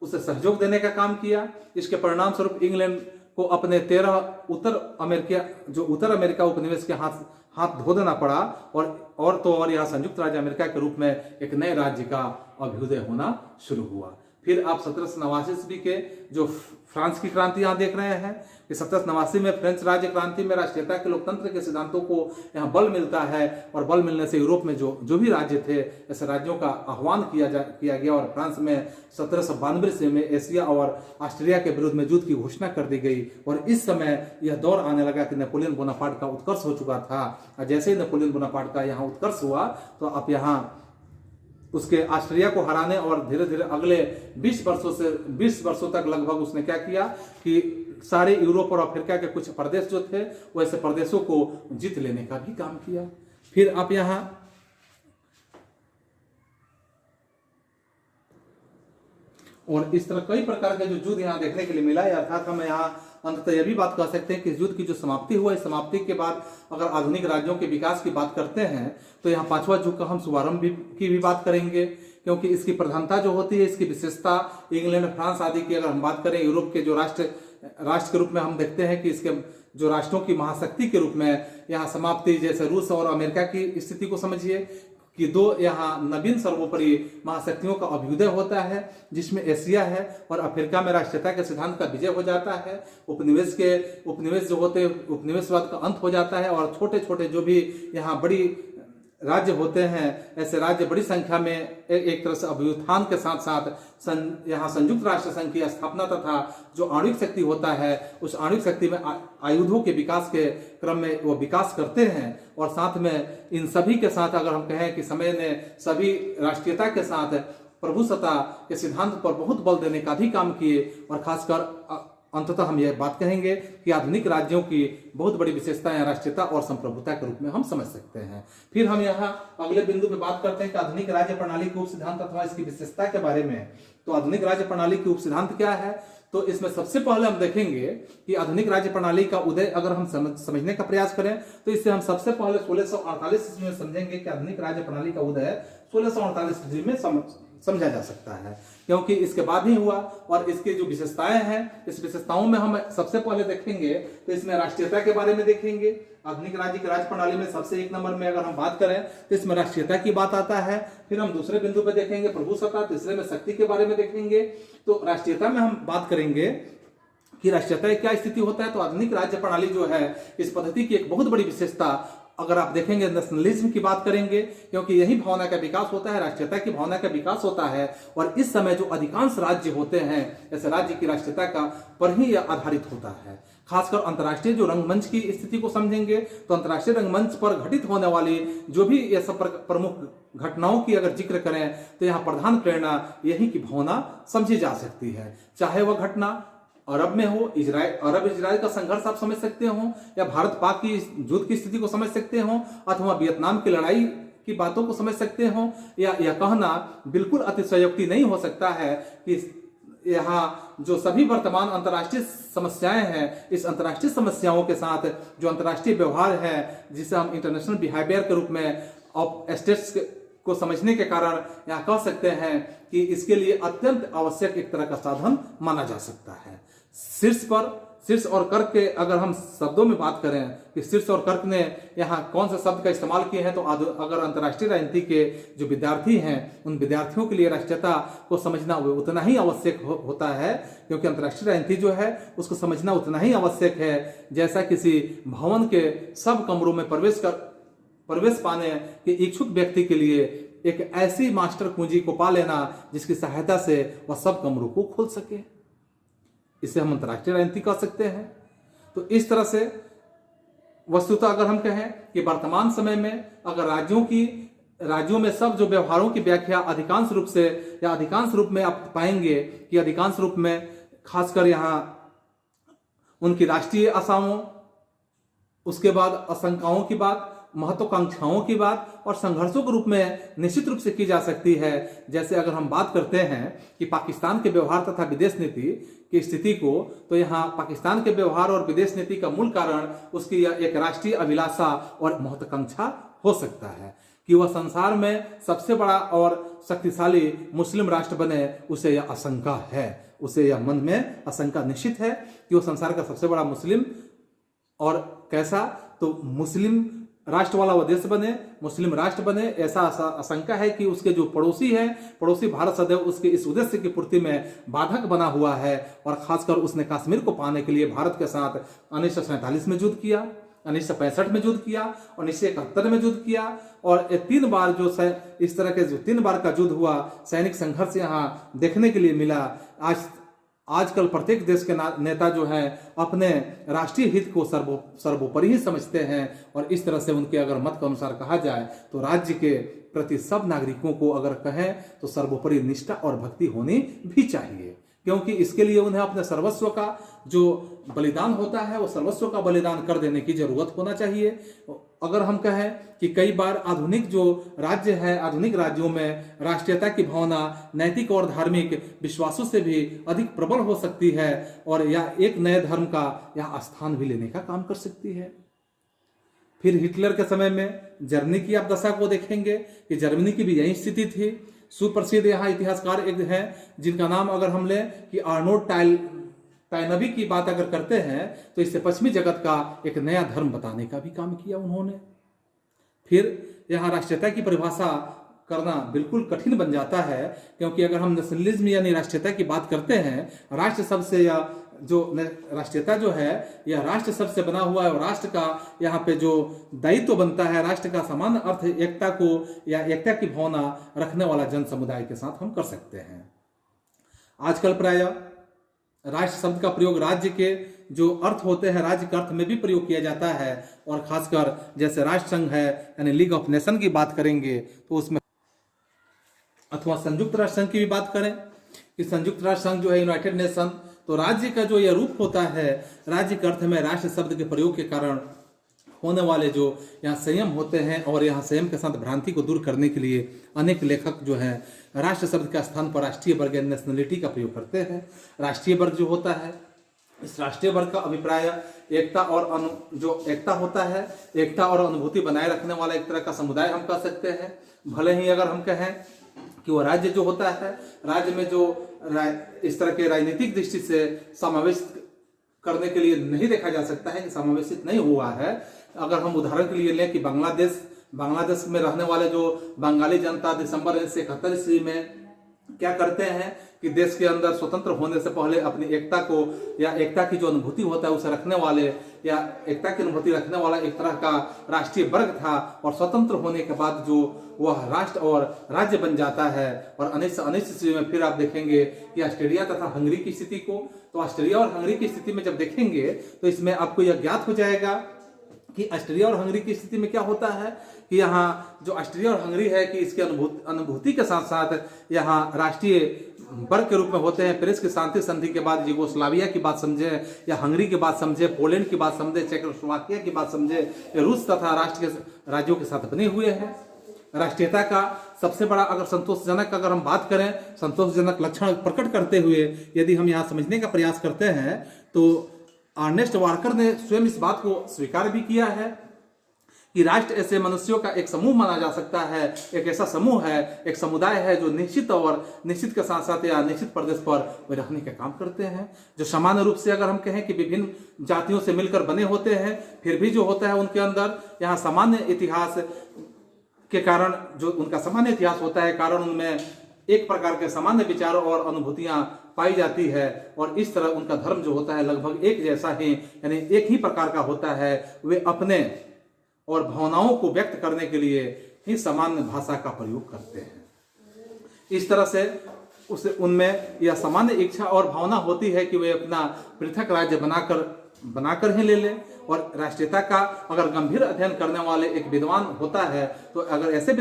A: सहयोग देने का काम किया। इसके परिणाम स्वरूप इंग्लैंड को अपने 13 उत्तर अमेरिका उपनिवेश के हाथ धो देना पड़ा। और यहाँ संयुक्त राज्य अमेरिका के रूप में एक नए राज्य का अभ्युदय होना शुरू हुआ। फिर आप 1789 ईस्वी के जो फ्रांस की क्रांति यहाँ देख रहे हैं कि 1789 में फ्रेंच राज्य क्रांति में राष्ट्रीयता के लोकतंत्र के सिद्धांतों को यहाँ बल मिलता है। और बल मिलने से यूरोप में जो भी राज्य थे, ऐसे राज्यों का आह्वान किया गया। और फ्रांस में 1792 ईस्वी में एशिया और ऑस्ट्रिया के विरुद्ध में युद्ध की घोषणा कर दी गई। और इस समय यह दौर आने लगा कि नेपोलियन बोनापार्ट का उत्कर्ष हो चुका था। और जैसे ही नेपोलियन बोनापार्ट का यहाँ उत्कर्ष हुआ, तो आप यहाँ उसके ऑस्ट्रिया को हराने और धीरे धीरे अगले 20 वर्षों तक लगभग उसने क्या किया कि सारे यूरोप और अफ्रीका के कुछ प्रदेश जो थे, वैसे प्रदेशों को जीत लेने का भी काम किया। फिर आप यहाँ और इस तरह कई प्रकार के जो युद्ध यहाँ देखने के लिए मिला है। अर्थात हम यहाँ अंततः यह भी बात कह सकते हैं कि युद्ध की जो समाप्ति हुआ, इस समाप्ति के बाद अगर आधुनिक राज्यों के विकास की बात करते हैं, तो यहाँ पांचवा युग का हम शुभारंभ की भी बात करेंगे। क्योंकि इसकी प्रधानता जो होती है, इसकी विशेषता इंग्लैंड, फ्रांस आदि की अगर हम बात करें, यूरोप के जो राष्ट्र के रूप में हम देखते हैं कि इसके जो राष्ट्रों की महाशक्ति के रूप में यहाँ समाप्ति, जैसे रूस और अमेरिका की स्थिति को समझिए कि दो यहाँ नवीन सर्वोपरि महाशक्तियों का अभ्युदय होता है, जिसमें एशिया है और अफ्रीका में राष्ट्रीयता के सिद्धांत का विजय हो जाता है। उपनिवेश जो होते हैं, उपनिवेशवाद का अंत हो जाता है। और छोटे छोटे जो भी यहाँ बड़ी राज्य होते हैं, ऐसे राज्य बड़ी संख्या में एक तरह से अभ्युत्थान के साथ साथ यहाँ संयुक्त राष्ट्र संघ की स्थापना तथा जो आणविक शक्ति होता है, उस आणविक शक्ति में आयुधों के विकास के क्रम में वो विकास करते हैं। और साथ में इन सभी के साथ अगर हम कहें कि समय ने सभी राष्ट्रीयता के साथ प्रभुसत्ता के सिद्धांत पर बहुत बल देने का भी काम किए। और खासकर अंततः हम यह बात कहेंगे कि आधुनिक राज्यों की बहुत बड़ी विशेषता है राष्ट्रीयता और संप्रभुता के रूप में हम समझ सकते हैं। फिर हम यहाँ अगले बिंदु पे बात करते हैं कि आधुनिक राज्य प्रणाली के उप सिद्धांत अथवा इसकी विशेषता के बारे में। तो आधुनिक राज्य प्रणाली के उप सिद्धांत क्या है, तो इसमें सबसे पहले हम देखेंगे कि आधुनिक राज्य प्रणाली का उदय अगर हम समझने का प्रयास करें, तो इससे हम सबसे पहले 1648 ईस्वी में समझेंगे कि आधुनिक राज्य प्रणाली का उदय 1648 ईस्वी में समझा जा सकता है, क्योंकि इसके बाद ही हुआ। और इसकी जो विशेषताएं हैं, इस विशेषताओं में हम सबसे पहले देखेंगे तो इसमें राष्ट्रीयता के बारे में देखेंगे। आधुनिक राज्य की राज्य प्रणाली में सबसे एक नंबर में अगर हम बात करें तो इसमें राष्ट्रीयता की बात आता है। फिर हम दूसरे बिंदु पे देखेंगे प्रभुसत्ता, तीसरे में शक्ति के बारे में देखेंगे। तो राष्ट्रीयता में हम बात करेंगे कि राष्ट्रीयता क्या स्थिति होता है। तो आधुनिक राज्य प्रणाली जो है, इस पद्धति की एक बहुत बड़ी विशेषता अगर आप देखेंगे नेशनलिज्म की बात करेंगे, क्योंकि यही भावना का विकास होता है, राष्ट्रीयता की भावना का विकास होता है। और इस समय जो अधिकांश राज्य होते हैं, ऐसे राज्य की राष्ट्रीयता का पर ही यह आधारित होता है। खासकर अंतर्राष्ट्रीय जो रंगमंच की स्थिति को समझेंगे, तो अंतर्राष्ट्रीय रंगमंच पर घटित होने वाली जो भी ये सब प्रमुख घटनाओं की अगर जिक्र करें तो यहाँ प्रधान प्रेरणा यही की भावना समझी जा सकती है। चाहे वह घटना अरब में हो, अरब इजराइल का संघर्ष आप समझ सकते हो, या भारत पाक की युद्ध की स्थिति को समझ सकते हो, अथवा वियतनाम की लड़ाई की बातों को समझ सकते हो, या यह कहना बिल्कुल अतिशयोक्ति नहीं हो सकता है कि यहाँ जो सभी वर्तमान अंतर्राष्ट्रीय समस्याएं हैं, इस अंतर्राष्ट्रीय समस्याओं के साथ जो अंतर्राष्ट्रीय व्यवहार है, जिसे हम इंटरनेशनल बिहेवियर के रूप में ऑफ स्टेट्स को समझने के कारण यहाँ कह सकते हैं कि इसके लिए अत्यंत आवश्यक एक तरह का साधन माना जा सकता है। शीर्ष और कर्क के अगर हम शब्दों में बात करें कि शीर्ष और कर्क ने यहाँ कौन से शब्द का इस्तेमाल किए हैं, तो अगर अंतर्राष्ट्रीय राजनीति के जो विद्यार्थी हैं उन विद्यार्थियों के लिए राष्ट्रीयता को समझना उतना ही आवश्यक होता है, क्योंकि अंतर्राष्ट्रीय राजनीति जो है उसको समझना उतना ही आवश्यक है जैसा किसी भवन के सब कमरों में प्रवेश पाने के इच्छुक व्यक्ति के लिए एक ऐसी मास्टर कुंजी को पा लेना जिसकी सहायता से वह सब कमरों को खोल सके। इसे हम अंतर्राष्ट्रीय राजनीति कह सकते हैं। तो इस तरह से वस्तुतः अगर हम कहें कि वर्तमान समय में अगर राज्यों में सब जो व्यवहारों की व्याख्या अधिकांश रूप में आप पाएंगे कि अधिकांश रूप में खासकर यहाँ उनकी राष्ट्रीय आशाओं, उसके बाद आशंकाओं की बात, महत्वाकांक्षाओं की बात और संघर्षों के रूप में निश्चित रूप से की जा सकती है। जैसे अगर हम बात करते हैं कि पाकिस्तान के व्यवहार तथा विदेश नीति की स्थिति को, तो यहाँ पाकिस्तान के व्यवहार और विदेश नीति का मूल कारण उसकी एक राष्ट्रीय अभिलाषा और महत्वाकांक्षा हो सकता है कि वह संसार में सबसे बड़ा और शक्तिशाली मुस्लिम राष्ट्र बने। उसे यह आशंका है, उसे यह मन में आशंका निश्चित है कि वह संसार का सबसे बड़ा मुस्लिम और कैसा, तो मुस्लिम राष्ट्र वाला वह देश बने, मुस्लिम राष्ट्र बने। ऐसा आशंका है कि उसके जो पड़ोसी भारत सदैव उसके इस उद्देश्य की पूर्ति में बाधक बना हुआ है। और खासकर उसने कश्मीर को पाने के लिए भारत के साथ 1947 में युद्ध किया, 1965 में युद्ध किया, 1971 में युद्ध किया, और 3 बार जो इस तरह के जो 3 बार का युद्ध हुआ, सैनिक संघर्ष यहाँ देखने के लिए मिला। आजकल प्रत्येक देश के नेता जो हैं अपने राष्ट्रीय हित को सर्वोपरि ही समझते हैं, और इस तरह से उनके अगर मत के अनुसार कहा जाए तो राज्य के प्रति सब नागरिकों को अगर कहें तो सर्वोपरि निष्ठा और भक्ति होनी भी चाहिए, क्योंकि इसके लिए उन्हें अपने सर्वस्व का जो बलिदान होता है वो सर्वस्व का बलिदान कर देने की जरूरत होना चाहिए। अगर हम कहें कि कई बार आधुनिक जो राज्य है, आधुनिक राज्यों में राष्ट्रीयता की भावना नैतिक और धार्मिक विश्वासों से भी अधिक प्रबल हो सकती है, और यह एक नए धर्म का यह स्थान भी लेने का काम कर सकती है। फिर हिटलर के समय में जर्मनी की आप दशा को देखेंगे कि जर्मनी की भी यही स्थिति थी। सुप्रसिद्ध यहाँ इतिहासकार एक हैं जिनका नाम अगर हम लें कि आर्नोल्ड टायनबी की बात अगर करते हैं तो इससे पश्चिमी जगत का एक नया धर्म बताने का भी काम किया उन्होंने। फिर यहाँ राष्ट्रीयता की परिभाषा करना बिल्कुल कठिन बन जाता है, क्योंकि अगर हम नेशनलिज्म यानी राष्ट्रीयता की बात करते हैं, राष्ट्र शब्द से या जो राष्ट्रीयता जो है यह राष्ट्र शब्द से बना हुआ है, और राष्ट्र का यहाँ पे जो दायित्व बनता है, राष्ट्र का सामान्य अर्थ एकता को या एकता की भावना रखने वाला जन समुदाय के साथ हम कर सकते हैं। आजकल प्राय राष्ट्र शब्द का प्रयोग राज्य के जो अर्थ होते हैं राज्य के अर्थ में भी प्रयोग किया जाता है, और खासकर जैसे राष्ट्र संघ है यानी लीग ऑफ नेशन की बात करेंगे तो उसमें, अथवा संयुक्त राष्ट्र संघ की भी बात करें कि संयुक्त राष्ट्र संघ जो है यूनाइटेड नेशन, तो राज्य का जो यह रूप होता है, राज्य के अर्थ में राष्ट्र शब्द के प्रयोग के कारण होने वाले जो यहाँ संयम होते हैं, और यहाँ संयम के साथ भ्रांति को दूर करने के लिए अनेक लेखक जो हैं राष्ट्र शब्द के स्थान पर राष्ट्रीय वर्ग या नेशनलिटी का प्रयोग करते हैं। राष्ट्रीय वर्ग जो होता है, इस राष्ट्रीय वर्ग का अभिप्राय एकता होता है, एकता और अनुभूति बनाए रखने वाला एक तरह का समुदाय हम कह सकते हैं। भले ही अगर हम कहें कि वो राज्य जो होता है, राज्य में जो इस तरह के राजनीतिक दृष्टि से समावेशित करने के लिए नहीं देखा जा सकता है कि समावेशित नहीं हुआ है। अगर हम उदाहरण के लिए लें कि बांग्लादेश में रहने वाले जो बंगाली जनता दिसंबर 1971 ईस्वी में क्या करते हैं कि देश के अंदर स्वतंत्र होने से पहले अपनी एकता को या एकता की जो अनुभूति होता है उसे रखने वाले या एकता की अनुभूति रखने वाला एक तरह का राष्ट्रीय वर्ग था, और स्वतंत्र होने के बाद जो वह राष्ट्र और राज्य बन जाता है। और 1919 ईस्वी में फिर आप देखेंगे कि ऑस्ट्रेलिया तथा हंगरी की स्थिति को, तो ऑस्ट्रेलिया और हंगरी की स्थिति में जब देखेंगे तो इसमें आपको यह ज्ञात हो जाएगा कि ऑस्ट्रिया और हंगरी की स्थिति में क्या होता है कि यहाँ जो ऑस्ट्रिया और हंगरी है कि इसके अनुभूति के साथ साथ यहाँ राष्ट्रीय वर्ग के रूप में होते हैं। पेरिस की शांति संधि के बाद यूगोस्लाविया की बात समझे या हंगरी की बात समझे, पोलैंड की बात समझे, चेकोस्लोवाकिया की बात समझे, रूस तथा राष्ट्र के राज्यों के साथ बने हुए हैं। राष्ट्रीयता का सबसे बड़ा अगर संतोषजनक अगर हम बात करें, संतोषजनक लक्षण प्रकट करते हुए यदि हम यहाँ समझने का प्रयास करते हैं तो अर्नेस्ट वार्कर ने स्वयं इस बात को स्वीकार भी किया है कि राष्ट्र ऐसे मनुष्यों का एक समूह माना जा सकता है, एक ऐसा समूह है, एक समुदाय है जो निश्चित के साथ साथ या निश्चित प्रदेश पर वे रहने का काम करते हैं, जो सामान्य रूप से अगर हम कहें कि विभिन्न जातियों से मिलकर बने होते हैं, फिर भी जो होता है उनके अंदर यहाँ सामान्य इतिहास के कारण जो उनका सामान्य इतिहास होता है, कारण उनमें एक प्रकार के सामान्य विचारों और अनुभूतियां पाई जाती है और इस तरह उनका धर्म जो होता है लगभग एक जैसा ही यानी एक ही प्रकार का होता है। वे अपने और भावनाओं को व्यक्त करने के लिए ही सामान्य भाषा का प्रयोग करते हैं। इस तरह से उनमें यह सामान्य इच्छा और भावना होती है कि वे अपना पृथक राज्य बनाकर ही ले लें। और राष्ट्रीयता का अगर गंभीर अध्ययन करने वाले एक विद्वान होता है तो अगर ऐसे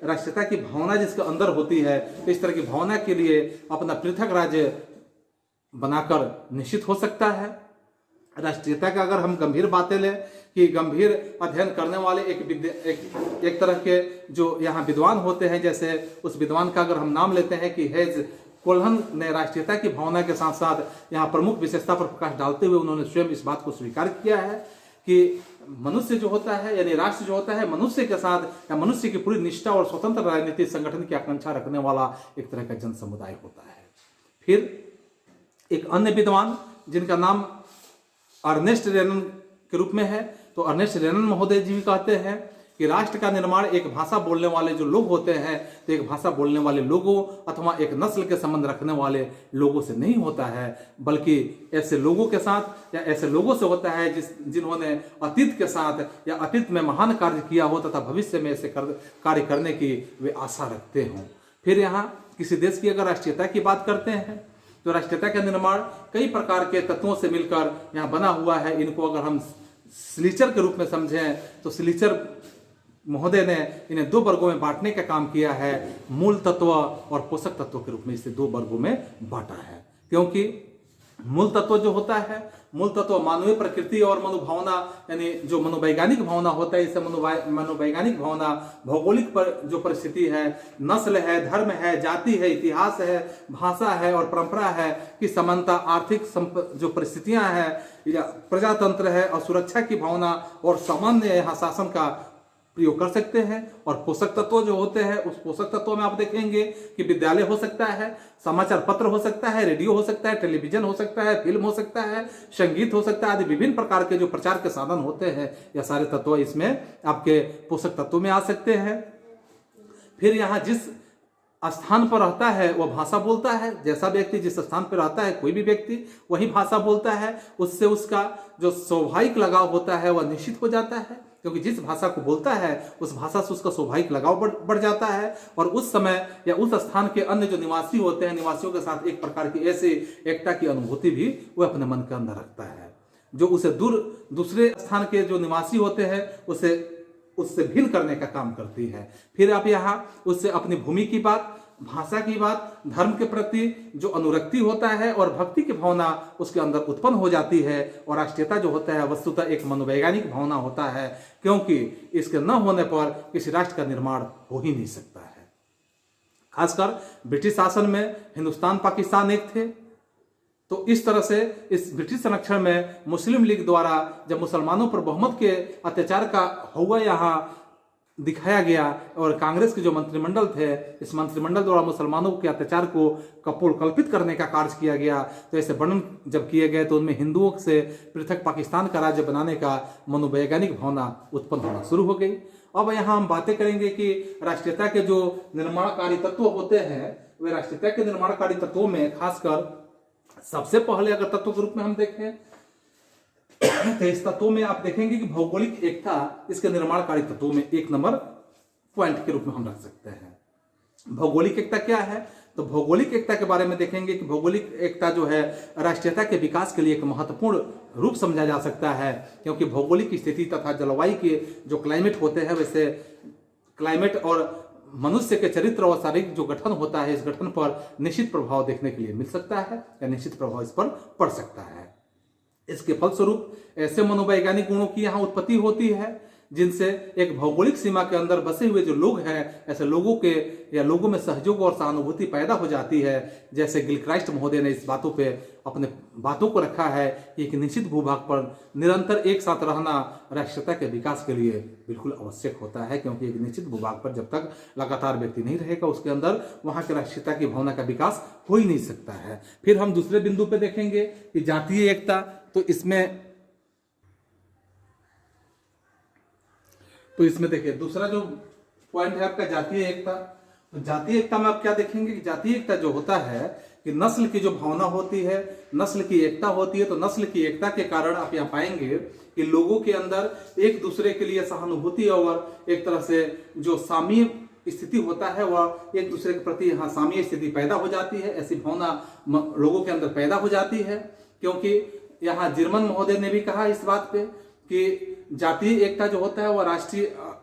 A: राष्ट्रीयता की भावना जिसके अंदर होती है, इस तरह की भावना के लिए अपना पृथक राज्य बनाकर निश्चित हो सकता है। राष्ट्रीयता का अगर हम गंभीर बातें लें कि गंभीर अध्ययन करने वाले एक तरह के जो यहाँ विद्वान होते हैं, जैसे उस विद्वान का अगर हम नाम लेते हैं कि हेज कोल्हन ने राष्ट्रीयता की भावना के साथ साथ यहाँ प्रमुख विशेषता पर प्रकाश डालते हुए उन्होंने स्वयं इस बात को स्वीकार किया है कि मनुष्य जो होता है यानी राष्ट्र जो होता है मनुष्य के साथ या मनुष्य की पूरी निष्ठा और स्वतंत्र राजनीतिक संगठन की आकांक्षा रखने वाला एक तरह का जन समुदाय होता है। फिर एक अन्य विद्वान जिनका नाम अर्नेस्ट रेनन के रूप में है, तो अर्नेस्ट रेनन महोदय जी भी कहते हैं कि राष्ट्र का निर्माण एक भाषा बोलने वाले जो लोग होते हैं तो एक भाषा बोलने वाले लोगों अथवा एक नस्ल के संबंध रखने वाले लोगों से नहीं होता है, बल्कि ऐसे लोगों के साथ या ऐसे लोगों से होता है जिन्होंने अतीत के साथ या अतीत में महान कार्य किया हो तथा भविष्य में ऐसे कार्य करने की वे आशा रखते हों। फिर यहाँ किसी देश की अगर राष्ट्रीयता की बात करते हैं तो राष्ट्रीयता का निर्माण कई प्रकार के तत्वों से मिलकर यहाँ बना हुआ है। इनको अगर हम स्लीचर के रूप में समझें तो स्लीचर महोदय ने इन्हें दो वर्गों में बांटने का काम किया है, मूल तत्व और पोषक तत्व के रूप में इसे दो वर्गों में बांटा है। क्योंकि मूल तत्व जो होता है, मूल तत्व मानवीय प्रकृति और मनोभावना यानी जो मनोवैज्ञानिक भावना होता है, इसे मनोवैज्ञानिक भावना भौगोलिक पर जो परिस्थिति है, नस्ल है, धर्म है, जाति है, इतिहास है, भाषा है और परंपरा है की समानता, आर्थिक जो परिस्थितियां हैं या प्रजातंत्र है और सुरक्षा की भावना और सामान्य यहाँ शासन का प्रयोग कर सकते हैं। और पोषक तत्व जो होते हैं उस पोषक तत्वों में आप देखेंगे कि विद्यालय हो सकता है, समाचार पत्र हो सकता है, रेडियो हो सकता है, टेलीविजन हो सकता है, फिल्म हो सकता है, संगीत हो सकता है, आदि विभिन्न प्रकार के जो प्रचार के साधन होते हैं यह सारे तत्व इसमें आपके पोषक तत्वों में आ सकते हैं। फिर यहाँ जिस स्थान पर रहता है वह भाषा बोलता है, जैसा व्यक्ति जिस स्थान पर रहता है कोई भी व्यक्ति वही भाषा बोलता है, उससे उसका जो स्वाभाविक लगाव होता है वह निश्चित हो जाता है, क्योंकि जिस भाषा को बोलता है उस भाषा से उसका स्वाभाविक लगाव बढ़ जाता है। और उस समय या उस स्थान के अन्य जो निवासी होते हैं, निवासियों के साथ एक प्रकार की ऐसी एकता की अनुभूति भी वह अपने मन के अंदर रखता है, जो उसे दूसरे स्थान के जो निवासी होते हैं उससे भिन्न करने का काम करती है। फिर आप यहाँ उससे अपनी भूमि की बात, भाषा की बात, धर्म के प्रति जो अनुरक्ति होता है और भक्ति की भावना उसके अंदर उत्पन्न हो जाती है। और राष्ट्रीयता जो होता है वस्तुतः एक मनोवैज्ञानिक भावना होता है, क्योंकि इसके न होने पर किसी राष्ट्र का निर्माण हो ही नहीं सकता है। खासकर ब्रिटिश शासन में हिंदुस्तान पाकिस्तान एक थे, तो इस तरह से इस ब्रिटिश संरक्षण में मुस्लिम लीग द्वारा जब मुसलमानों पर बहुमत के अत्याचार का हुआ यहाँ दिखाया गया और कांग्रेस के जो मंत्रिमंडल थे, इस मंत्रिमंडल द्वारा मुसलमानों के अत्याचार को कल्पित करने का कार्य किया गया, तो ऐसे वर्णन जब किए गए तो उनमें हिंदुओं से पृथक पाकिस्तान का राज्य बनाने का मनोवैज्ञानिक भावना उत्पन्न होना शुरू हो गई। अब यहाँ हम बातें करेंगे कि राष्ट्रीयता के जो निर्माणकारी तत्व होते हैं, वे राष्ट्रीयता के निर्माणकारी तत्वों में खासकर सबसे पहले अगर तत्व के रूप में हम देखें तो इस तत्वों में आप देखेंगे कि भौगोलिक एकता इसके निर्माणकारी तत्वों में एक नंबर पॉइंट के रूप में हम रख सकते हैं। भौगोलिक एकता क्या है? तो भौगोलिक एकता के बारे में देखेंगे कि भौगोलिक एकता जो है राष्ट्रीयता के विकास के लिए एक महत्वपूर्ण रूप समझा जा सकता है, क्योंकि भौगोलिक स्थिति तथा जलवायु के जो क्लाइमेट होते हैं, वैसे क्लाइमेट और मनुष्य के चरित्र और शारीरिक जो गठन होता है, इस गठन पर निश्चित प्रभाव देखने के लिए मिल सकता है या निश्चित प्रभाव इस पर पड़ सकता है। इसके फलस्वरूप ऐसे मनोवैज्ञानिक गुणों की यहाँ उत्पत्ति होती है जिनसे एक भौगोलिक सीमा के अंदर बसे हुए जो लोग हैं, ऐसे लोगों के या लोगों में सहयोग और सहानुभूति पैदा हो जाती है। जैसे गिलक्राइस्ट महोदय ने इस बातों पे अपने बातों को रखा है कि एक निश्चित भूभाग पर निरंतर एक साथ रहना राष्ट्रीयता के विकास के लिए बिल्कुल आवश्यक होता है, क्योंकि एक निश्चित भूभाग पर जब तक लगातार व्यक्ति नहीं रहेगा, उसके अंदर वहां की राष्ट्रीयता की भावना का विकास हो ही नहीं सकता है। फिर हम दूसरे बिंदु पे देखेंगे कि जातीय एकता। तो इसमें देखिए दूसरा जो पॉइंट है आपका जातीय एकता। तो जातीय एकता में आप क्या देखेंगे कि जातीय एकता जो होता है कि नस्ल की जो भावना होती है, नस्ल की एकता होती है। तो नस्ल की एकता के कारण आप यहाँ पाएंगे कि लोगों के अंदर एक दूसरे के लिए सहानुभूति और एक तरह से जो साम्य स्थिति होता है वह एक दूसरे के प्रति यहाँ साम्य स्थिति पैदा हो जाती है। ऐसी भावना लोगों के अंदर पैदा हो जाती है, क्योंकि यहाँ जिरमन महोदय ने भी कहा इस बात पे कि जातीय एकता जो होता है वह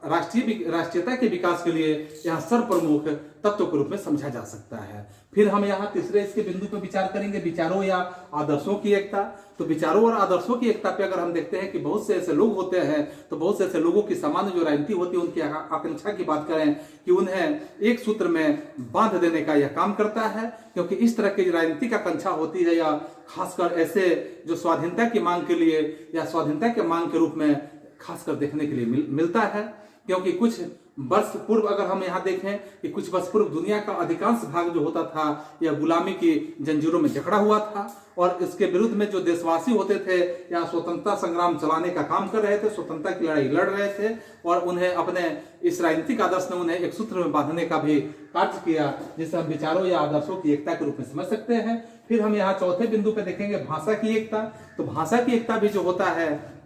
A: राष्ट्रीयता के विकास के लिए यहाँ सर्वप्रमुख तत्व के रूप में समझा जा सकता है। फिर हम यहाँ तीसरे इसके बिंदु पर विचार करेंगे, विचारों या आदर्शों की एकता। तो विचारों और आदर्शों की एकता पे अगर हम देखते हैं कि बहुत से ऐसे लोग होते हैं, तो बहुत से ऐसे लोगों की सामान्य जो राजनीति होती है, उनकी आकांक्षा की बात करें कि उन्हें एक सूत्र में बांध देने का यह काम करता है, क्योंकि इस तरह की राजनीतिक आकांक्षा होती है, या खासकर ऐसे जो स्वाधीनता की मांग के लिए या स्वाधीनता के मांग के रूप में खासकर देखने के लिए मिलता है। क्योंकि कुछ वर्ष पूर्व अगर हम यहाँ देखें कि कुछ वर्ष पूर्व दुनिया का अधिकांश भाग जो होता था यह गुलामी की जंजीरों में जकड़ा हुआ था, और इसके विरुद्ध में जो देशवासी होते थे यहाँ स्वतंत्रता संग्राम चलाने का काम कर रहे थे, स्वतंत्रता की लड़ाई लड़ रहे थे, और उन्हें अपने इस राजनीतिक आदर्श ने उन्हें एक सूत्र में बांधने का भी कार्य किया, जिसे हम विचारों या आदर्शों की एकता के रूप में समझ सकते हैं। फिर हम यहाँ चौथे बिंदु पे देखेंगे भाषा की एकता। तो भाषा की एकता भी जो होता है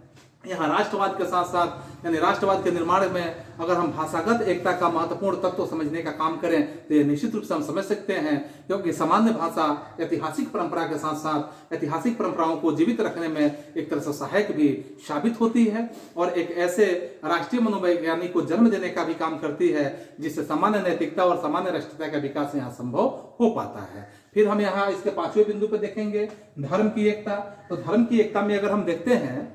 A: यहाँ राष्ट्रवाद के साथ साथ, यानी राष्ट्रवाद के निर्माण में अगर हम भाषागत एकता का महत्वपूर्ण तत्व समझने का काम करें तो ये निश्चित रूप से हम समझ सकते हैं, क्योंकि सामान्य भाषा ऐतिहासिक परंपरा के साथ साथ ऐतिहासिक परंपराओं को जीवित रखने में एक तरह से सहायक भी साबित होती है, और एक ऐसे राष्ट्रीय मनोवैज्ञानिक को जन्म देने का भी काम करती है, जिससे सामान्य नैतिकता और सामान्य राष्ट्रीयता का विकास यहाँ संभव हो पाता है। फिर हम यहाँ इसके पांचवें बिंदु पर देखेंगे धर्म की एकता। तो धर्म की एकता में अगर हम देखते हैं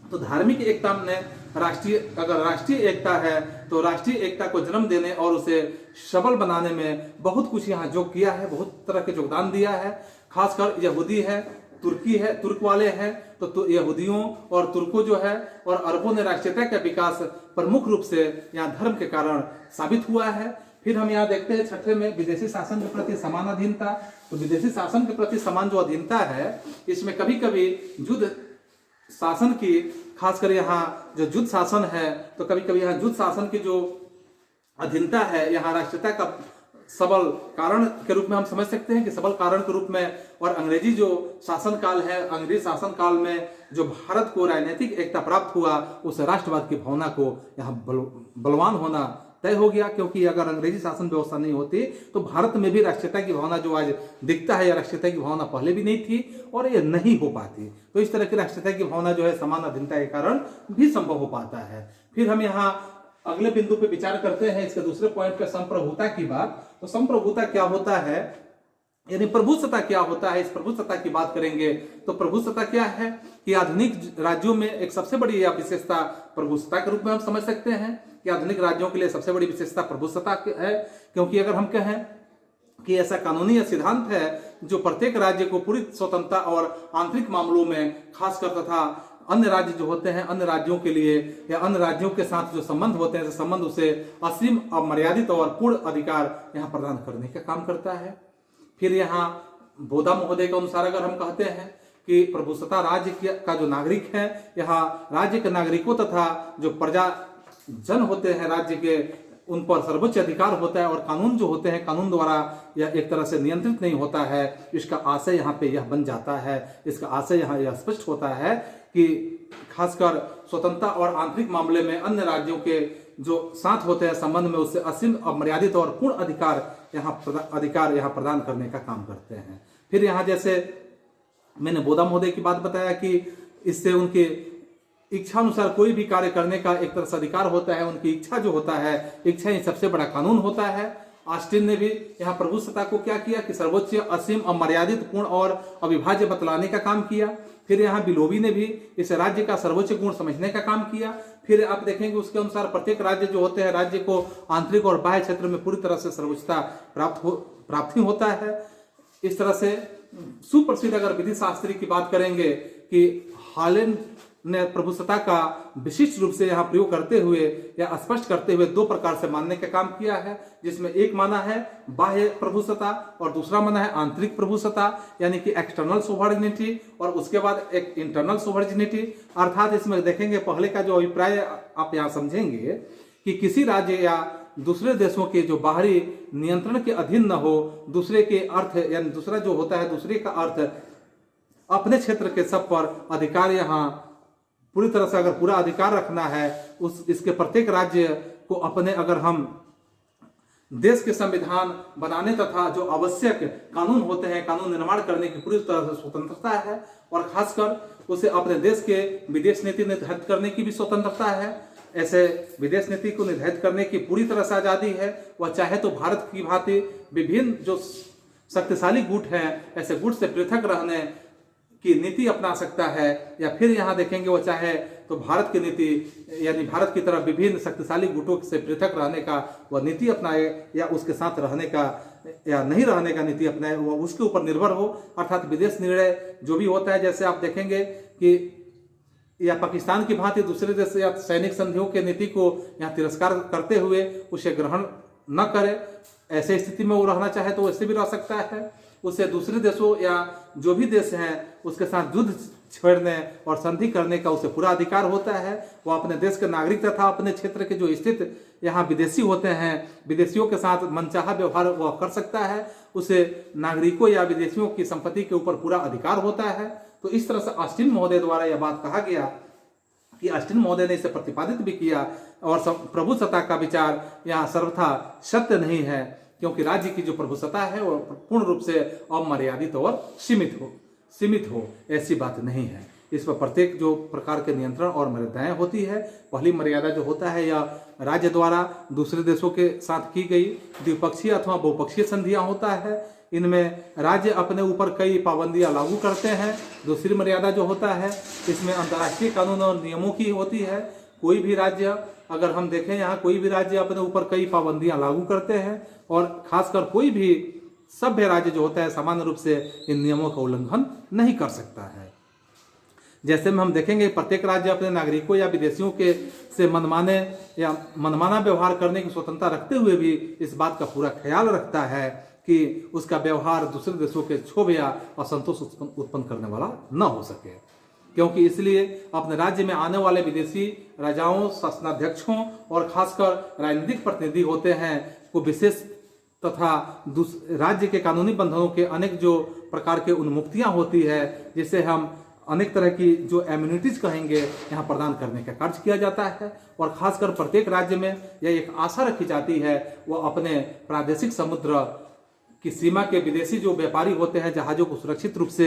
A: तो धार्मिक एकता में अगर राष्ट्रीय एकता है तो राष्ट्रीय एकता को जन्म देने और उसे सबल बनाने में बहुत कुछ यहाँ जो किया है, बहुत तरह के योगदान दिया है। खासकर यहूदी है, तुर्की है, तुर्क वाले हैं, तो यहूदियों और तुर्कों जो है और अरबों ने राष्ट्रीयता का विकास प्रमुख रूप से यहाँ धर्म के कारण साबित हुआ है। फिर हम यहाँ देखते हैं छठे में विदेशी शासन के प्रति समान अधीनता। तो विदेशी शासन के प्रति समान जो अधीनता है, इसमें कभी कभी युद्ध शासन की, खासकर यहाँ जो युद्ध शासन है, तो कभी कभी यहाँ युद्ध शासन की जो अधीनता है यहाँ राष्ट्रीयता का सबल कारण के रूप में हम समझ सकते हैं कि सबल कारण के रूप में। और अंग्रेजी जो शासन काल है, अंग्रेजी शासन काल में जो भारत को राजनीतिक एकता प्राप्त हुआ, उस राष्ट्रवाद की भावना को यहाँ बलवान होना तय हो गया, क्योंकि अगर अंग्रेजी शासन व्यवस्था नहीं होती तो भारत में भी राष्ट्रीयता की भावना जो आज दिखता है, या राष्ट्रीयता की भावना पहले भी नहीं थी और ये नहीं हो पाती। तो इस तरह की राष्ट्रीयता की भावना जो है समान अधीनता के कारण भी संभव हो पाता है। फिर हम यहाँ अगले बिंदु पे विचार करते हैं, इसके दूसरे पॉइंट पे संप्रभुता की बात। तो संप्रभुता क्या होता है, यानी प्रभुसत्ता क्या होता है, इस प्रभुसत्ता की बात करेंगे। तो प्रभुसत्ता क्या है कि आधुनिक राज्यों में एक सबसे बड़ी विशेषता प्रभुसत्ता के रूप में हम समझ सकते हैं कि आधुनिक राज्यों के लिए सबसे बड़ी विशेषता प्रभुसत्ता है, क्योंकि अगर हम कहें कि ऐसा कानूनी सिद्धांत है जो प्रत्येक राज्य को पूरी स्वतंत्रता और आंतरिक मामलों में खासकर तथा अन्य राज्य जो होते हैं, अन्य राज्यों के लिए या अन्य राज्यों के साथ जो संबंध होते हैं, संबंध उसे असीम, अमर्यादित और पूर्ण अधिकार यहाँ प्रदान करने का काम करता है। फिर यहाँ बोधा महोदय के अनुसार अगर हम कहते हैं कि प्रभुसत्ता राज्य का जो नागरिक है, यहाँ राज्य के नागरिकों तथा जो प्रजा जन होते हैं राज्य के, उन पर सर्वोच्च अधिकार होता है, और कानून जो होते हैं कानून द्वारा यह एक तरह से नियंत्रित नहीं होता है। इसका आशय यहाँ पे यह बन जाता है, इसका आशय यहाँ यह स्पष्ट होता है कि खासकर स्वतंत्रता और आंतरिक मामले में अन्य राज्यों के जो साथ होते हैं संबंध में, उससे असीम अमर्यादित और पूर्ण अधिकार यहाँ प्रदान करने का काम करते हैं। फिर यहाँ जैसे मैंने बोधा महोदय की बात बताया कि इससे उनके इच्छा अनुसार कोई भी कार्य करने का एक तरह से अधिकार होता है। उनकी इच्छा जो होता है, इच्छा ही सबसे बड़ा कानून होता है। ऑस्टिन ने भी यहाँ प्रभु सत्ता को क्या किया कि सर्वोच्च, असीम, अमर्यादित, पूर्ण और अविभाज्य बतलाने का काम किया। फिर यहाँ बिलोवी ने भी इस राज्य का सर्वोच्च गुण समझने का काम किया। फिर आप देखेंगे उसके अनुसार प्रत्येक राज्य जो होते हैं, राज्य को आंतरिक और बाह्य क्षेत्र में पूरी तरह से सर्वोच्चता प्राप्ति होता है। इस तरह से सुप्रसिद्ध अगर विधि शास्त्री की बात करेंगे कि हालेंड ने प्रभुसत्ता का विशिष्ट रूप से यहाँ प्रयोग करते हुए या स्पष्ट करते हुए दो प्रकार से मानने का काम किया है, जिसमें एक माना है बाह्य प्रभुसत्ता और दूसरा माना है आंतरिक प्रभुसत्ता, यानी कि एक्सटर्नल सोवर्डिनिटी और उसके बाद एक इंटरनल सोवर्डिनिटी। अर्थात इसमें देखेंगे पहले का जो अभिप्राय आप यहाँ समझेंगे कि किसी राज्य या दूसरे देशों के जो बाहरी नियंत्रण के अधीन न हो, दूसरे के अर्थ यानी दूसरा जो होता है दूसरे का अर्थ अपने क्षेत्र के सब पर अधिकार यहाँ पूरी तरह से अगर पूरा अधिकार रखना है, इसके प्रत्येक राज्य को अपने, अगर हम देश के संविधान बनाने तथा जो आवश्यक कानून होते हैं, कानून निर्माण करने की पूरी तरह से स्वतंत्रता है और खासकर उसे अपने देश के विदेश नीति निर्धारित करने की भी स्वतंत्रता है। ऐसे विदेश नीति को निर्धारित करने की पूरी तरह से आजादी है। वह चाहे तो भारत की भांति विभिन्न जो शक्तिशाली गुट हैं, ऐसे गुट से पृथक रहने की नीति अपना सकता है, या फिर यहाँ देखेंगे वो चाहे तो भारत की नीति यानी भारत की तरह विभिन्न शक्तिशाली गुटों से पृथक रहने का वह नीति अपनाए, या उसके साथ रहने का या नहीं रहने का नीति अपनाए, वो उसके ऊपर निर्भर हो। अर्थात विदेश निर्णय जो भी होता है, जैसे आप देखेंगे कि या पाकिस्तान की भांति दूसरे देश या सैनिक संधियों के नीति को यहाँ तिरस्कार करते हुए उसे ग्रहण न करे, ऐसे स्थिति में वो रहना चाहे तो वैसे भी रह सकता है। उसे दूसरे देशों या जो भी देश हैं उसके साथ युद्ध छेड़ने और संधि करने का उसे पूरा अधिकार होता है। वो अपने देश के नागरिक तथा अपने क्षेत्र के जो स्थित यहाँ विदेशी होते हैं, विदेशियों के साथ मनचाहा व्यवहार वह कर सकता है। उसे नागरिकों या विदेशियों की संपत्ति के ऊपर पूरा अधिकार होता है। तो इस तरह से ऑस्टिन महोदय द्वारा यह बात कहा गया कि ऑस्टिन महोदय ने इसे प्रतिपादित भी किया और प्रभु सत्ता का विचार यहाँ सर्वथा सत्य नहीं है, क्योंकि राज्य की जो प्रभुसत्ता है वो पूर्ण रूप से अमर्यादित और सीमित हो ऐसी बात नहीं है। इस पर प्रत्येक जो प्रकार के नियंत्रण और मर्यादाएं होती है, पहली मर्यादा जो होता है या राज्य द्वारा दूसरे देशों के साथ की गई द्विपक्षीय अथवा बहुपक्षीय संधियां होता है, इनमें राज्य अपने ऊपर कई पाबंदियां लागू करते हैं। दूसरी मर्यादा जो होता है इसमें अंतर्राष्ट्रीय कानून और नियमों की होती है। कोई भी राज्य, अगर हम देखें यहाँ कोई भी राज्य अपने ऊपर कई पाबंदियां लागू करते हैं, और खासकर कोई भी सभ्य राज्य जो होता है सामान्य रूप से इन नियमों का उल्लंघन नहीं कर सकता है। जैसे में हम देखेंगे प्रत्येक राज्य अपने नागरिकों या विदेशियों के से मनमाना व्यवहार करने की स्वतंत्रता रखते हुए भी इस बात का पूरा ख्याल रखता है कि उसका व्यवहार दूसरे देशों के क्षोभ या असंतोष उत्पन्न करने वाला न हो सके, क्योंकि इसलिए अपने राज्य में आने वाले विदेशी राजाओं, शासनाध्यक्षों और खासकर राजनीतिक प्रतिनिधि होते हैं को विशेष तथा राज्य के कानूनी बंधनों के अनेक जो प्रकार के उन्मुक्तियां होती है, जिसे हम अनेक तरह की जो इम्यूनिटीज कहेंगे, यहाँ प्रदान करने का कार्य किया जाता है। और खासकर प्रत्येक राज्य में यह एक आशा रखी जाती है वह अपने प्रादेशिक समुद्र की सीमा के विदेशी जो व्यापारी होते हैं जहाजों को सुरक्षित रूप से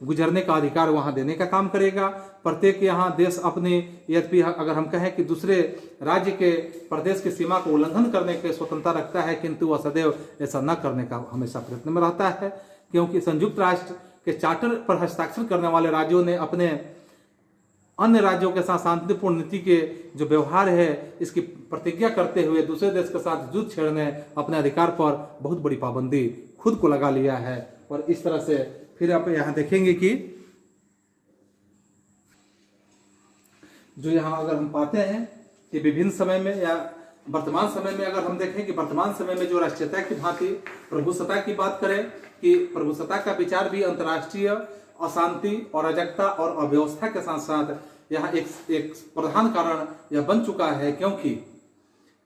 A: गुजरने का अधिकार वहां देने का काम करेगा। प्रत्येक यहाँ देश अपनी, यद्यपि अगर हम कहें कि दूसरे राज्य के प्रदेश की सीमा को उल्लंघन करने की स्वतंत्रता रखता है, किंतु वह सदैव ऐसा न करने का हमेशा प्रयत्न में रहता है, क्योंकि संयुक्त राष्ट्र के चार्टर पर हस्ताक्षर करने वाले राज्यों ने अपने अन्य राज्यों के साथ शांतिपूर्ण नीति के जो व्यवहार है इसकी प्रतिज्ञा करते हुए दूसरे देश के साथ युद्ध छेड़ने अपने अधिकार पर बहुत बड़ी पाबंदी खुद को लगा लिया है। और इस तरह से फिर आप यहाँ देखेंगे कि जो यहाँ अगर हम पाते हैं कि विभिन्न समय में या वर्तमान समय में अगर हम देखें कि वर्तमान समय में जो राष्ट्रीयता की भांति प्रभुसत्ता की बात करें कि प्रभुसत्ता का विचार भी अंतर्राष्ट्रीय अशांति और अराजकता और अव्यवस्था के साथ साथ यहाँ एक प्रधान कारण यह बन चुका है, क्योंकि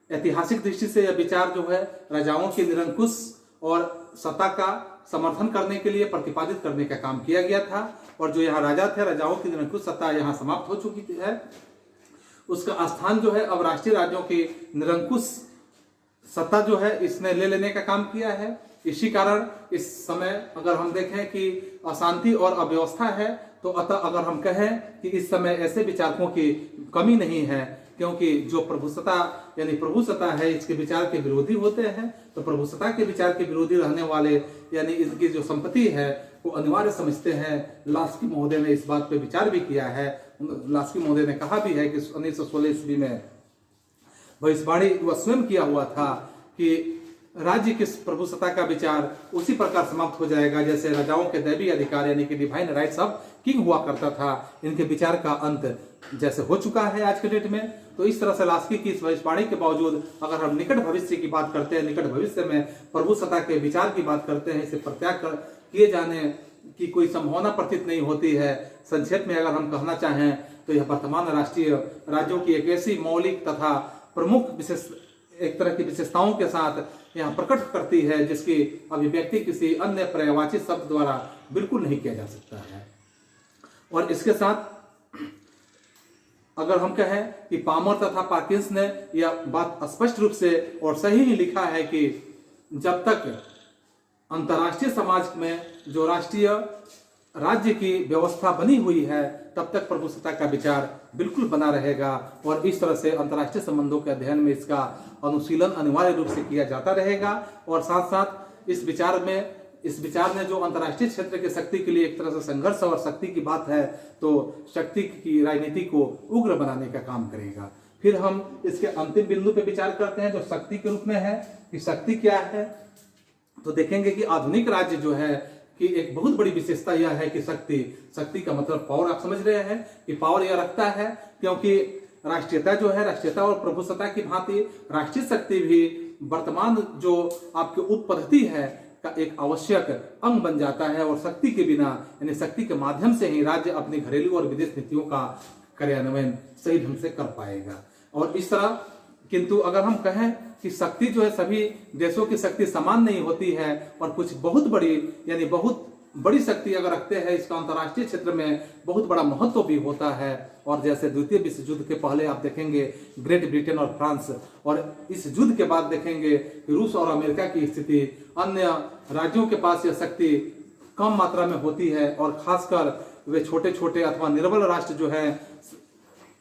A: ऐतिहासिक दृष्टि से यह विचार जो है राजाओं की निरंकुश और सत्ता का समर्थन करने के लिए प्रतिपादित करने का काम किया गया था। और जो यहाँ राजा थे, राजाओं की निरंकुश सत्ता यहाँ समाप्त हो चुकी है उसका स्थान जो है अब राष्ट्रीय राज्यों की निरंकुश सत्ता जो है इसने ले लेने का काम किया है। इसी कारण इस समय अगर हम देखें कि अशांति और अव्यवस्था है, तो अतः अगर हम कहें कि इस समय ऐसे विचारकों की कमी नहीं है, क्योंकि जो प्रभुसत्ता यानी प्रभुसत्ता है इसके विचार के विरोधी होते हैं, तो प्रभुसत्ता के विचार के विरोधी रहने वाले यानी इसकी जो संपत्ति है वो अनिवार्य समझते हैं। लास्की महोदय ने इस बात पे विचार भी किया है। लास्की महोदय ने कहा भी है कि 1916 ईस्वी में भविष्यवाणी वह स्वयं किया हुआ था कि राज्य की प्रभुसत्ता का विचार उसी प्रकार समाप्त हो जाएगा जैसे राजाओं के दैवी अधिकार यानी कि डिवाइन राइट्स ऑफ किंग हुआ करता था। इनके विचार का अंत जैसे हो चुका है आज के डेट में। तो इस तरह से लास्की की इस भविष्यवाणी के बावजूद अगर हम निकट भविष्य की बात करते हैं, निकट भविष्य में प्रभुसत्ता के विचार की बात करते हैं, इसे प्रत्याग किए जाने की कोई संभावना प्रतीत नहीं होती है। संक्षेप में अगर हम कहना चाहें तो यह वर्तमान राष्ट्रीय राज्यों की एक ऐसी मौलिक तथा प्रमुख विशेष एक तरह की विशेषताओं के साथ यहाँ प्रकट करती है जिसकी अभिव्यक्ति किसी अन्य पर्यायवाची शब्द द्वारा बिल्कुल नहीं किया जा सकता है। और इसके साथ अगर हम कहें कि पामर तथा पार्किंस ने यह बात स्पष्ट रूप से और सही ही लिखा है कि जब तक अंतर्राष्ट्रीय समाज में जो राष्ट्रीय राज्य की व्यवस्था बनी हुई है तब तक प्रभुसत्ता का विचार बिल्कुल बना रहेगा। और इस तरह से अंतर्राष्ट्रीय संबंधों के अध्ययन में इसका अनुशीलन अनिवार्य रूप से किया जाता रहेगा। और साथ साथ इस विचार ने जो अंतर्राष्ट्रीय क्षेत्र के शक्ति के लिए एक तरह से संघर्ष और शक्ति की बात है, तो शक्ति की राजनीति को उग्र बनाने का काम करेगा। फिर हम इसके अंतिम बिंदु पे विचार करते हैं जो शक्ति के रूप में है कि शक्ति क्या है। तो देखेंगे कि आधुनिक राज्य जो है कि एक बहुत बड़ी विशेषता यह है कि शक्ति का मतलब पावर। आप समझ रहे हैं कि पावर यह रखता है क्योंकि राष्ट्रीयता जो है, राष्ट्रीयता और प्रभुसत्ता की भांति राष्ट्रीय शक्ति भी वर्तमान जो आपकी उपपद्धति है का एक आवश्यक अंग बन जाता है। और शक्ति के बिना यानी शक्ति के माध्यम से ही राज्य अपनी घरेलू और विदेश नीतियों का कार्यान्वयन सही ढंग से कर पाएगा। और इस तरह किंतु अगर हम कहें कि शक्ति जो है सभी देशों की शक्ति समान नहीं होती है और कुछ बहुत बड़ी यानी बहुत बड़ी शक्ति अगर रखते हैं इसका अंतर्राष्ट्रीय क्षेत्र में बहुत बड़ा महत्व भी होता है। और जैसे द्वितीय विश्व युद्ध के पहले आप देखेंगे ग्रेट ब्रिटेन और फ्रांस, और इस युद्ध के बाद देखेंगे कि रूस और अमेरिका की स्थिति, अन्य राज्यों के पास यह शक्ति कम मात्रा में होती है। और खासकर वे छोटे छोटे अथवा निर्बल राष्ट्र जो है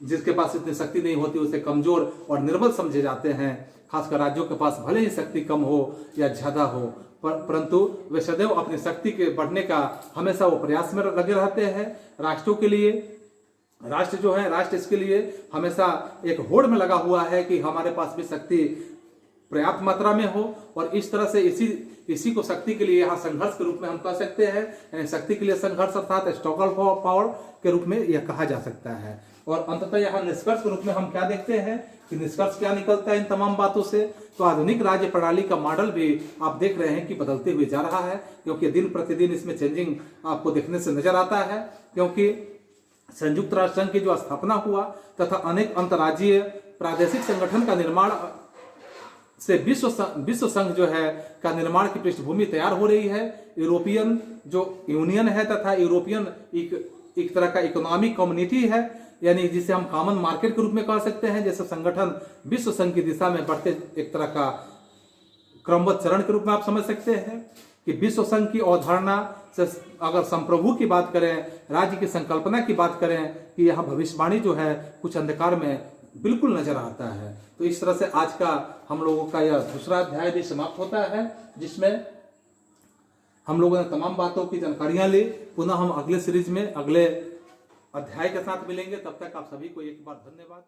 A: जिसके पास इतनी शक्ति नहीं होती उसे कमजोर और निर्बल समझे जाते हैं। खासकर राज्यों के पास भले ही शक्ति कम हो या ज्यादा हो, परंतु वे सदैव अपनी शक्ति के बढ़ने का हमेशा वो प्रयास में लगे रहते हैं। राष्ट्रों के लिए राष्ट्र जो है, राष्ट्र इसके लिए हमेशा एक होड़ में लगा हुआ है कि हमारे पास भी शक्ति पर्याप्त मात्रा में हो। और इस तरह से इसी को शक्ति के लिए यहाँ संघर्ष के रूप में हम कह सकते हैं। शक्ति के लिए संघर्ष अर्थात स्ट्रगल फॉर पावर के रूप में यह कहा जा सकता है। और अंततः यहाँ निष्कर्ष के रूप में हम क्या देखते हैं कि निष्कर्ष क्या निकलता है इन तमाम बातों से। तो आधुनिक राज्य प्रणाली का मॉडल भी आप देख रहे हैं कि बदलते हुए जा रहा है, क्योंकि दिन प्रतिदिन इसमें चेंजिंग आपको देखने से नजर आता है। क्योंकि संयुक्त राष्ट्र संघ की जो स्थापना हुआ तथा अनेक अंतर्राज्यीय प्रादेशिक संगठन का निर्माण से विश्व संघ जो है का निर्माण की पृष्ठभूमि तैयार हो रही है। यूरोपियन जो यूनियन है तथा यूरोपियन एक तरह का इकोनॉमिक कम्युनिटी है, यानी जिसे हम कॉमन मार्केट के रूप में कह सकते हैं। जैसे संगठन विश्व संघ की दिशा में बढ़ते एक तरह का क्रमबद्ध चरण के रूप में आप समझ सकते हैं कि विश्व संघ की अवधारणा से अगर संप्रभु की बात करें, राज्य की संकल्पना की बात करें कि यहाँ भविष्यवाणी जो है कुछ अंधकार में बिल्कुल नजर आता है। तो इस तरह से आज का हम लोगों का यह दूसरा अध्याय भी समाप्त होता है, जिसमें हम लोगों ने तमाम बातों की जानकारियां ली। पुनः हम अगले सीरीज में अगले अध्याय के साथ मिलेंगे। तब तक आप सभी को एक बार धन्यवाद।